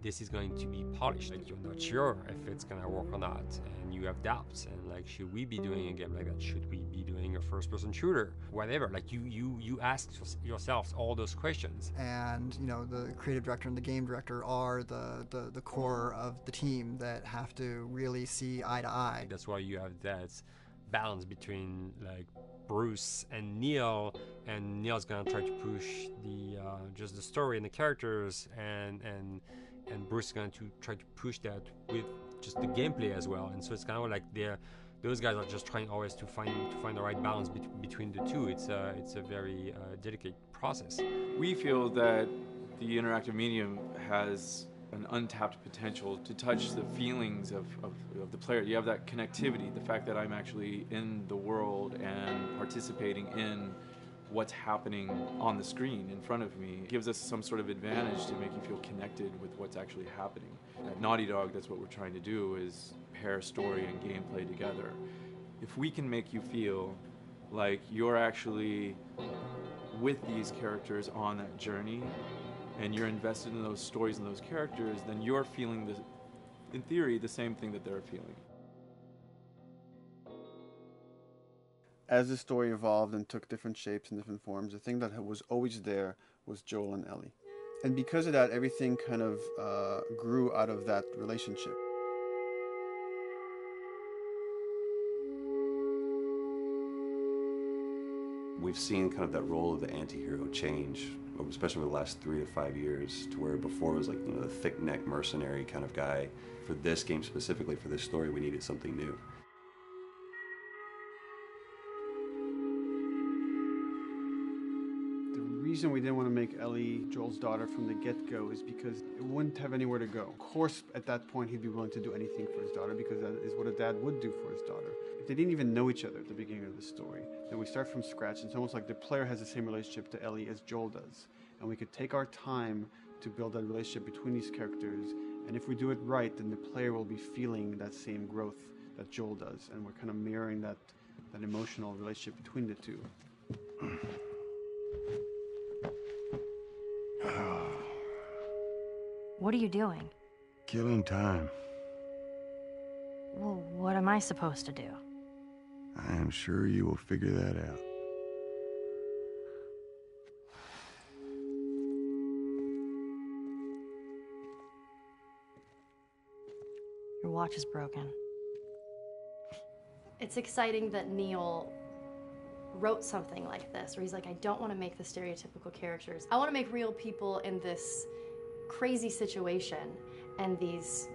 Speaker 11: This is going to be polished. You're not sure if it's going to work or not, and you have doubts. And should we be doing a game like that? Should we be doing a first-person shooter? Whatever. You ask yourselves all those questions.
Speaker 15: And the creative director and the game director are the core of the team that have to really see eye to eye.
Speaker 11: That's why you have that balance between Bruce and Neil's gonna try to push just the story and the characters, and Bruce is going to try to push that with just the gameplay as well. And so it's kind of like those guys are just trying always to find the right balance between the two. It's a very dedicated process.
Speaker 22: We feel that the interactive medium has an untapped potential to touch the feelings of the player. You have that connectivity, the fact that I'm actually in the world and participating in what's happening on the screen in front of me. It gives us some sort of advantage to make you feel connected with what's actually happening. At Naughty Dog, that's what we're trying to do, is pair story and gameplay together. If we can make you feel like you're actually with these characters on that journey, and you're invested in those stories and those characters, then you're feeling, in theory, the same thing that they're feeling.
Speaker 20: As the story evolved and took different shapes and different forms, the thing that was always there was Joel and Ellie. And because of that, everything kind of grew out of that relationship.
Speaker 8: We've seen kind of that role of the anti-hero change, especially over the last 3 to 5 years, to where before it was like, you know, the thick-neck mercenary kind of guy. For this game specifically, for this story, we needed something new.
Speaker 20: The reason we didn't want to make Ellie Joel's daughter from the get-go is because it wouldn't have anywhere to go. Of course, at that point, he'd be willing to do anything for his daughter because that is what a dad would do for his daughter. If they didn't even know each other at the beginning of the story, then we start from scratch. It's almost like the player has the same relationship to Ellie as Joel does. And we could take our time to build that relationship between these characters. And if we do it right, then the player will be feeling that same growth that Joel does. And we're kind of mirroring that emotional relationship between the two.
Speaker 5: What are you doing?
Speaker 10: Killing time.
Speaker 5: Well, what am I supposed to do?
Speaker 10: I am sure you will figure that out.
Speaker 5: Your watch is broken. It's exciting that Neil wrote something like this, where he's like, I don't want to make the stereotypical characters. I want to make real people in this crazy situation and these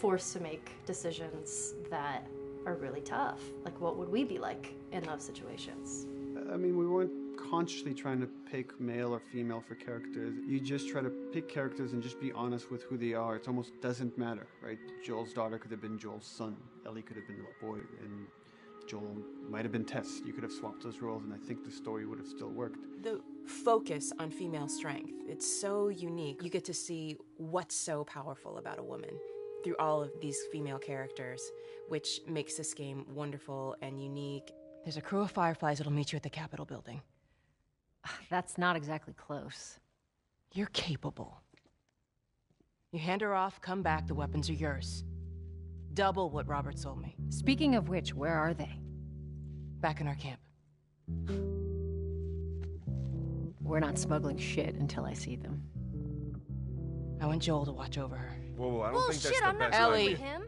Speaker 5: forced to make decisions that are really tough. Like, what would we be like in those situations?
Speaker 20: I mean, we weren't consciously trying to pick male or female for characters. You just try to pick characters and just be honest with who they are. It almost doesn't matter, right? Joel's daughter could have been Joel's son. Ellie could have been a boy, and Joel might have been Tess. You could have swapped those roles, and I think the story would have still worked.
Speaker 6: The focus on female strength, it's so unique. You get to see what's so powerful about a woman through all of these female characters, which makes this game wonderful and unique. There's a crew of Fireflies that'll meet you at the Capitol building.
Speaker 9: That's not exactly close.
Speaker 6: You're capable. You hand her off, come back, the weapons are yours. Double what Robert sold me.
Speaker 9: Speaking of which, where are they?
Speaker 6: Back in our camp.
Speaker 9: We're not smuggling shit until I see them.
Speaker 6: I want Joel to watch over her.
Speaker 4: Whoa, I don't think that's
Speaker 5: Bullshit,
Speaker 4: the
Speaker 5: I'm not
Speaker 4: best
Speaker 5: going
Speaker 6: Ellie.
Speaker 5: with him.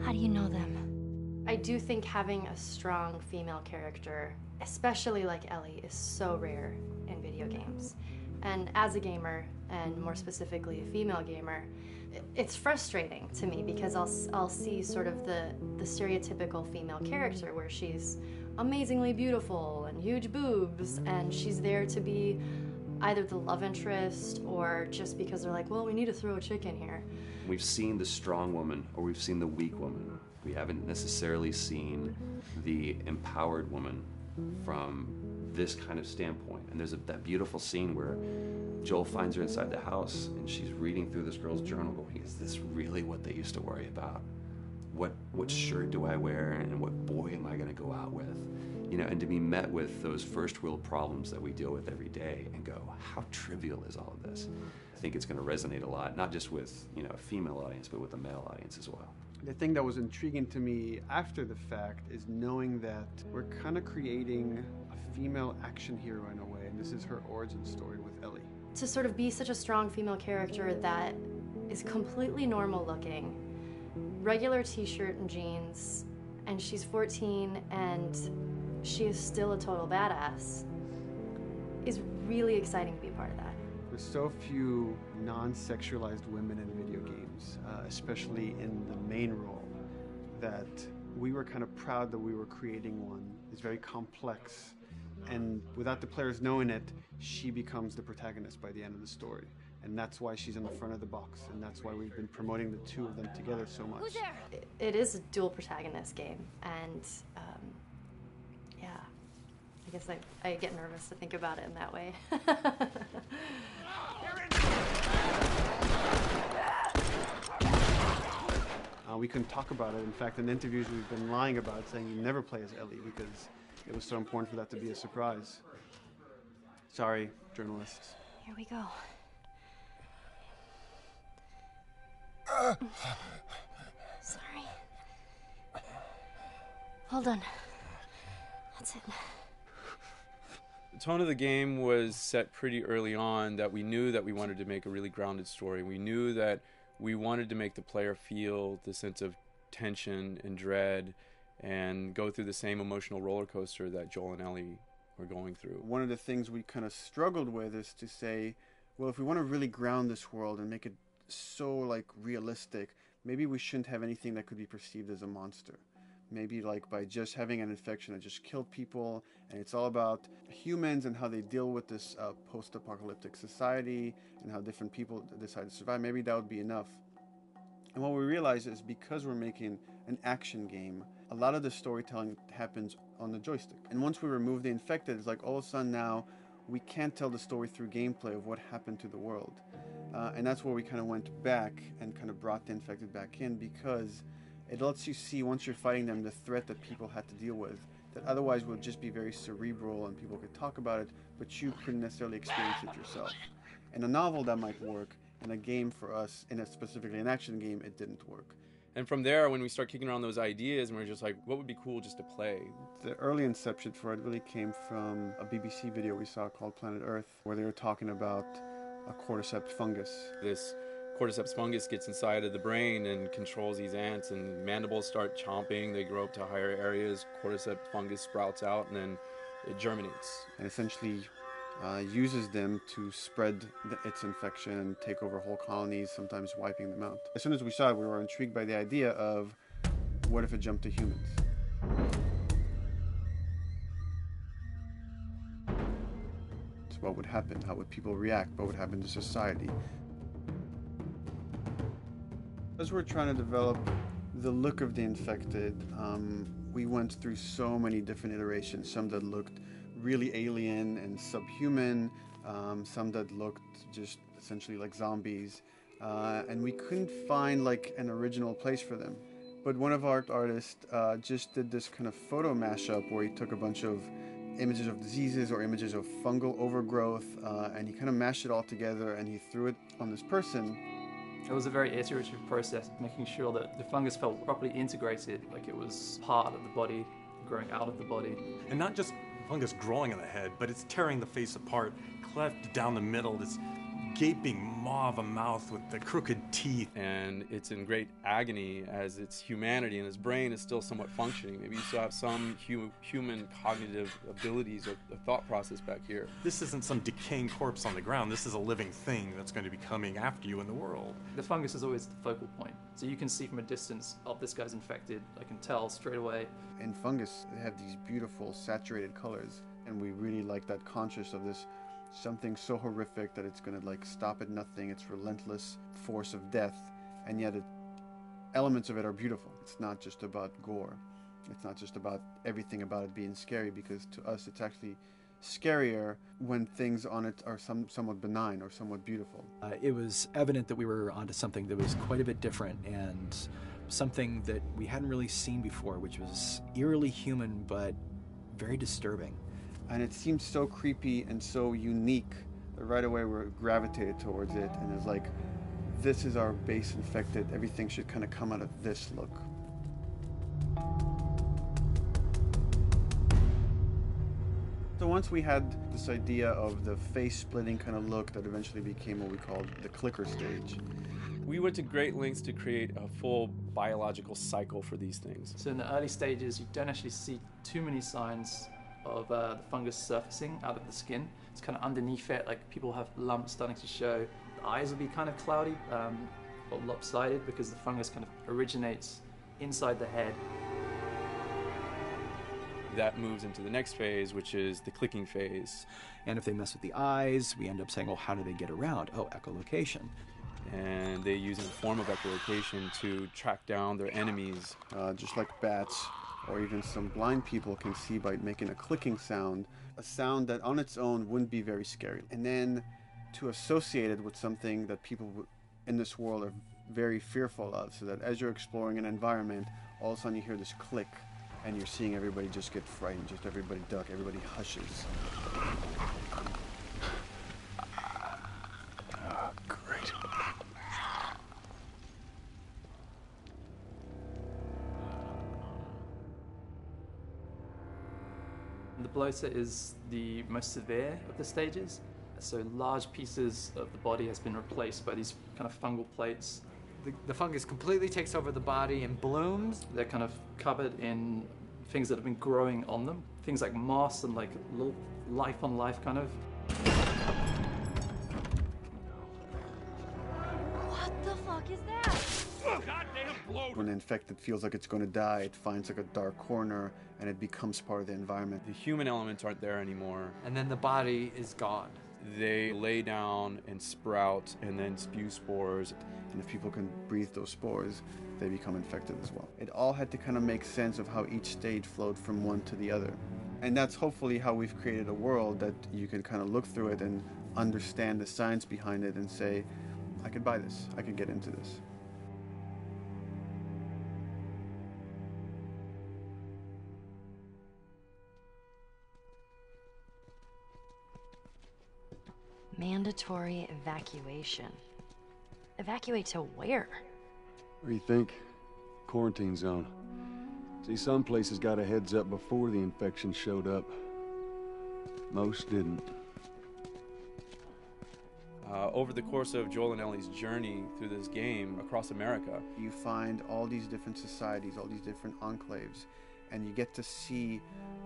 Speaker 5: How do you know them? I do think having a strong female character, especially like Ellie, is so rare in video games. And as a gamer, and more specifically a female gamer, it's frustrating to me because I'll see sort of the stereotypical female character where she's amazingly beautiful and huge boobs, and she's there to be either the love interest or just because they're like, well, we need to throw a chick in here.
Speaker 8: We've seen the strong woman or we've seen the weak woman. We haven't necessarily seen the empowered woman from this kind of standpoint. And there's that beautiful scene where Joel finds her inside the house and she's reading through this girl's journal going, is this really what they used to worry about? What shirt do I wear and what boy am I gonna go out with? You know, and to be met with those first world problems that we deal with every day and go, how trivial is all of this? I think it's gonna resonate a lot, not just with, you know, a female audience, but with a male audience as well.
Speaker 20: The thing that was intriguing to me after the fact is knowing that we're kind of creating a female action hero in a way, and this is her origin story with Ellie.
Speaker 5: To sort of be such a strong female character that is completely normal looking, regular t-shirt and jeans, and she's 14 and she is still a total badass, is really exciting to be a part of that.
Speaker 20: There's so few non-sexualized women in video games, especially in the main role, that we were kind of proud that we were creating one. It's very complex, and without the players knowing it, she becomes the protagonist by the end of the story. And that's why she's in the front of the box, and that's why we've been promoting the two of them together so much.
Speaker 5: Who's there? It is a dual protagonist game, and yeah, I guess I get nervous to think about it in that way.
Speaker 20: We couldn't talk about it. In fact, in interviews we've been lying about it, saying you never play as Ellie because it was so important for that to be a surprise. Sorry, journalists.
Speaker 5: Here we go. Sorry. Hold on. That's it.
Speaker 22: The tone of the game was set pretty early on that we knew that we wanted to make a really grounded story. We knew that we wanted to make the player feel the sense of tension and dread and go through the same emotional roller coaster that Joel and Ellie were going through.
Speaker 20: One of the things we kind of struggled with is to say, well, if we want to really ground this world and make it so like realistic, maybe we shouldn't have anything that could be perceived as a monster. Maybe like by just having an infection that just killed people, and it's all about humans and how they deal with this post-apocalyptic society and how different people decide to survive. Maybe that would be enough. And what we realize is because we're making an action game, a lot of the storytelling happens on the joystick. And once we remove the infected, it's like all of a sudden now we can't tell the story through gameplay of what happened to the world. And that's where we kind of went back and kind of brought the infected back in, because it lets you see, once you're fighting them, the threat that people had to deal with, that otherwise would just be very cerebral and people could talk about it, but you couldn't necessarily experience it yourself. In a novel, that might work. In a game for us, specifically an action game, it didn't work.
Speaker 22: And from there, when we start kicking around those ideas, and we're just like, what would be cool just to play?
Speaker 20: The early inception for it really came from a BBC video we saw called Planet Earth, where they were talking about a cordyceps fungus.
Speaker 22: This cordyceps fungus gets inside of the brain and controls these ants, and mandibles start chomping, they grow up to higher areas, cordyceps fungus sprouts out, and then it germinates.
Speaker 20: And essentially uses them to spread its infection and take over whole colonies, sometimes wiping them out. As soon as we saw it, we were intrigued by the idea of, what if it jumped to humans? So what would happen? How would people react? What would happen to society? As we're trying to develop the look of the infected, we went through so many different iterations, some that looked really alien and subhuman, some that looked just essentially like zombies, and we couldn't find like an original place for them. But one of our artists just did this kind of photo mashup where he took a bunch of images of diseases or images of fungal overgrowth, and he kind of mashed it all together and he threw it on this person.
Speaker 2: It was a very iterative process, making sure that the fungus felt properly integrated, like it was part of the body, growing out of the body.
Speaker 19: And not just fungus growing on the head, but it's tearing the face apart, cleft down the middle, this gaping maw of a mouth with the crooked teeth.
Speaker 22: And it's in great agony as its humanity and its brain is still somewhat functioning. Maybe you still have some human cognitive abilities or the thought process back here.
Speaker 19: This isn't some decaying corpse on the ground. This is a living thing that's going to be coming after you in the world.
Speaker 2: The fungus is always the focal point. So you can see from a distance, oh, this guy's infected. I can tell straight away.
Speaker 20: In fungus, they have these beautiful saturated colors, and we really like that conscious of this something so horrific that it's going to like stop at nothing. It's relentless force of death, and yet elements of it are beautiful. It's not just about gore. It's not just about everything about it being scary, because to us it's actually scarier when things on it are somewhat benign or somewhat beautiful.
Speaker 17: It was evident that we were onto something that was quite a bit different and something that we hadn't really seen before, which was eerily human but very disturbing.
Speaker 20: And it seemed so creepy and so unique that right away we gravitated towards it, and it's like, this is our base infected. Everything should kind of come out of this look. So once we had this idea of the face-splitting kind of look that eventually became what we called the clicker stage.
Speaker 22: We went to great lengths to create a full biological cycle for these things.
Speaker 2: So in the early stages, you don't actually see too many signs of the fungus surfacing out of the skin. It's kind of underneath it, like people have lumps starting to show. The eyes will be kind of cloudy or lopsided because the fungus kind of originates inside the head.
Speaker 22: That moves into the next phase, which is the clicking phase.
Speaker 17: And if they mess with the eyes, we end up saying, well, how do they get around? Oh, echolocation.
Speaker 22: And they use a form of echolocation to track down their enemies.
Speaker 20: Just like bats, or even some blind people can see by making a clicking sound, a sound that on its own wouldn't be very scary. And then to associate it with something that people in this world are very fearful of, so that as you're exploring an environment, all of a sudden you hear this click, and you're seeing everybody just get frightened, just everybody duck, everybody hushes.
Speaker 10: Great.
Speaker 2: The bloater is the most severe of the stages. So large pieces of the body has been replaced by these kind of fungal plates.
Speaker 18: the fungus completely takes over the body and blooms.
Speaker 2: They're kind of covered in things that have been growing on them. Things like moss and like little life on life kind of.
Speaker 5: What the fuck is that?
Speaker 20: Goddamn bloat! When the infected feels like it's going to die, it finds like a dark corner and it becomes part of the environment.
Speaker 22: The human elements aren't there anymore.
Speaker 18: And then the body is gone.
Speaker 22: They lay down and sprout and then spew spores.
Speaker 20: And if people can breathe those spores, they become infected as well. It all had to kind of make sense of how each stage flowed from one to the other. And that's hopefully how we've created a world that you can kind of look through it and understand the science behind it and say, I could buy this, I could get into this.
Speaker 5: Mandatory evacuation. Evacuate to where?
Speaker 4: What do you think? Quarantine zone. See, some places got a heads up before the infection showed up. Most didn't.
Speaker 22: Over the course of Joel and Ellie's journey through this game across America,
Speaker 20: you find all these different societies, all these different enclaves, and you get to see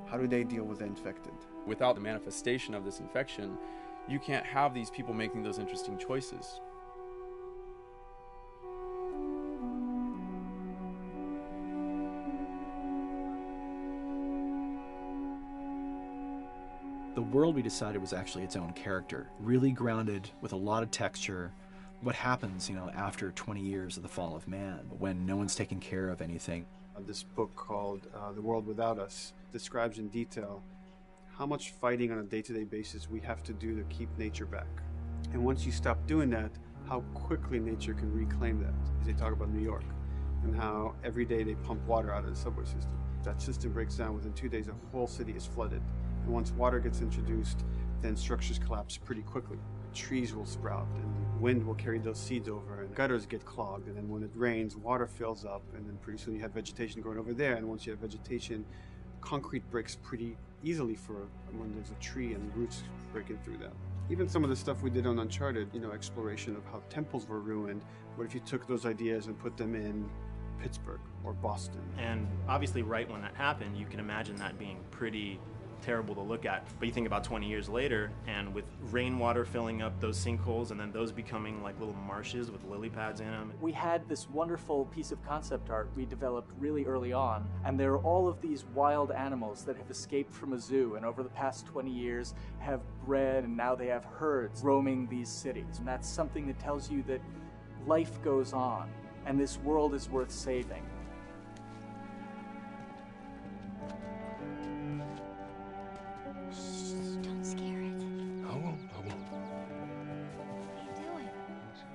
Speaker 20: how do they deal with the infected.
Speaker 22: Without the manifestation of this infection, you can't have these people making those interesting choices.
Speaker 17: The world we decided was actually its own character, really grounded with a lot of texture. What happens, after 20 years of the fall of man, when no one's taking care of anything?
Speaker 20: This book called The World Without Us describes in detail how much fighting on a day-to-day basis we have to do to keep nature back. And once you stop doing that, how quickly nature can reclaim that. As they talk about New York and how every day they pump water out of the subway system. That system breaks down. Within 2 days, the whole city is flooded. And once water gets introduced, then structures collapse pretty quickly. Trees will sprout, and wind will carry those seeds over, and gutters get clogged. And then when it rains, water fills up, and then pretty soon you have vegetation growing over there. And once you have vegetation, concrete breaks pretty easily for when there's a tree and roots breaking through that. Even some of the stuff we did on Uncharted, exploration of how temples were ruined. What if you took those ideas and put them in Pittsburgh or Boston?
Speaker 3: And obviously right when that happened, you can imagine that being pretty terrible to look at. But you think about 20 years later, and with rainwater filling up those sinkholes and then those becoming like little marshes with lily pads in them.
Speaker 12: We had this wonderful piece of concept art we developed really early on, and there are all of these wild animals that have escaped from a zoo and over the past 20 years have bred, and now they have herds roaming these cities. And that's something that tells you that life goes on and this world is worth saving.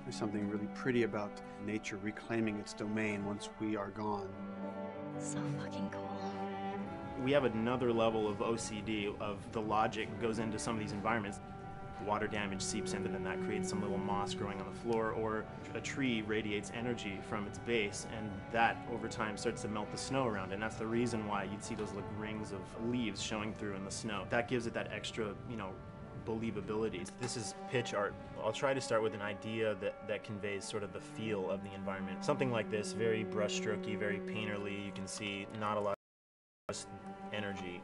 Speaker 20: There's something really pretty about nature reclaiming its domain once we are gone.
Speaker 5: So fucking cool.
Speaker 3: We have another level of OCD of the logic goes into some of these environments. Water damage seeps in, and then that creates some little moss growing on the floor, or a tree radiates energy from its base, and that over time starts to melt the snow around, and that's the reason why you'd see those like rings of leaves showing through in the snow. That gives it that extra, believability. This is pitch art. I'll try to start with an idea that conveys sort of the feel of the environment. Something like this, very brushstrokey, very painterly. You can see not a lot of energy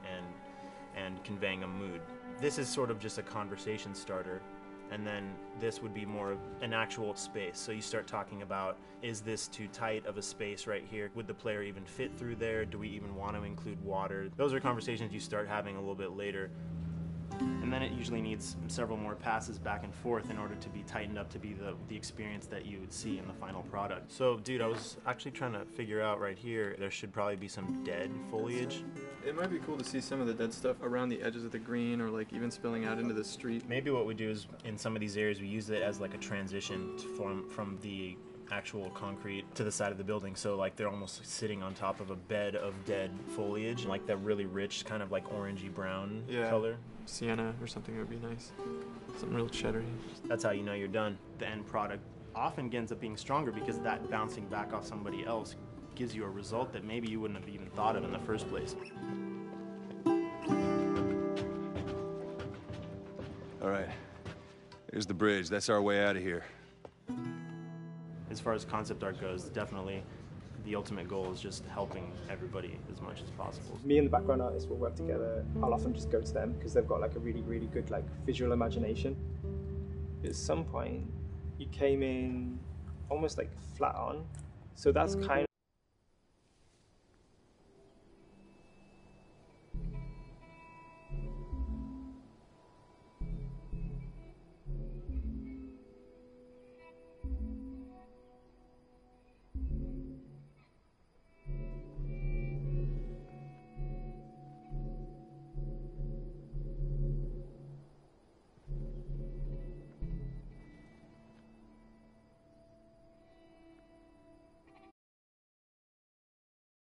Speaker 3: and conveying a mood. This is sort of just a conversation starter, and then this would be more of an actual space. So you start talking about, is this too tight of a space right here? Would the player even fit through there? Do we even want to include water? Those are conversations you start having a little bit later. And then it usually needs several more passes back and forth in order to be tightened up to be the experience that you would see in the final product. So, dude, I was actually trying to figure out right here, there should probably be some dead foliage.
Speaker 7: It might be cool to see some of the dead stuff around the edges of the green, or like even spilling out into the street.
Speaker 3: Maybe what we do is, in some of these areas, we use it as like a transition from the actual concrete to the side of the building, so like they're almost sitting on top of a bed of dead foliage, like that really rich kind of like orangey brown color.
Speaker 7: Sienna or something would be nice. Something real cheddary.
Speaker 3: That's how you know you're done. The end product often ends up being stronger because that bouncing back off somebody else gives you a result that maybe you wouldn't have even thought of in the first place.
Speaker 4: All right, here's the bridge. That's our way out of here.
Speaker 3: As far as concept art goes, definitely the ultimate goal is just helping everybody as much as possible.
Speaker 1: Me and the background artist will work together. I'll often just go to them because they've got like a really, really good like visual imagination. At some point, you came in almost like flat on, so that's kind of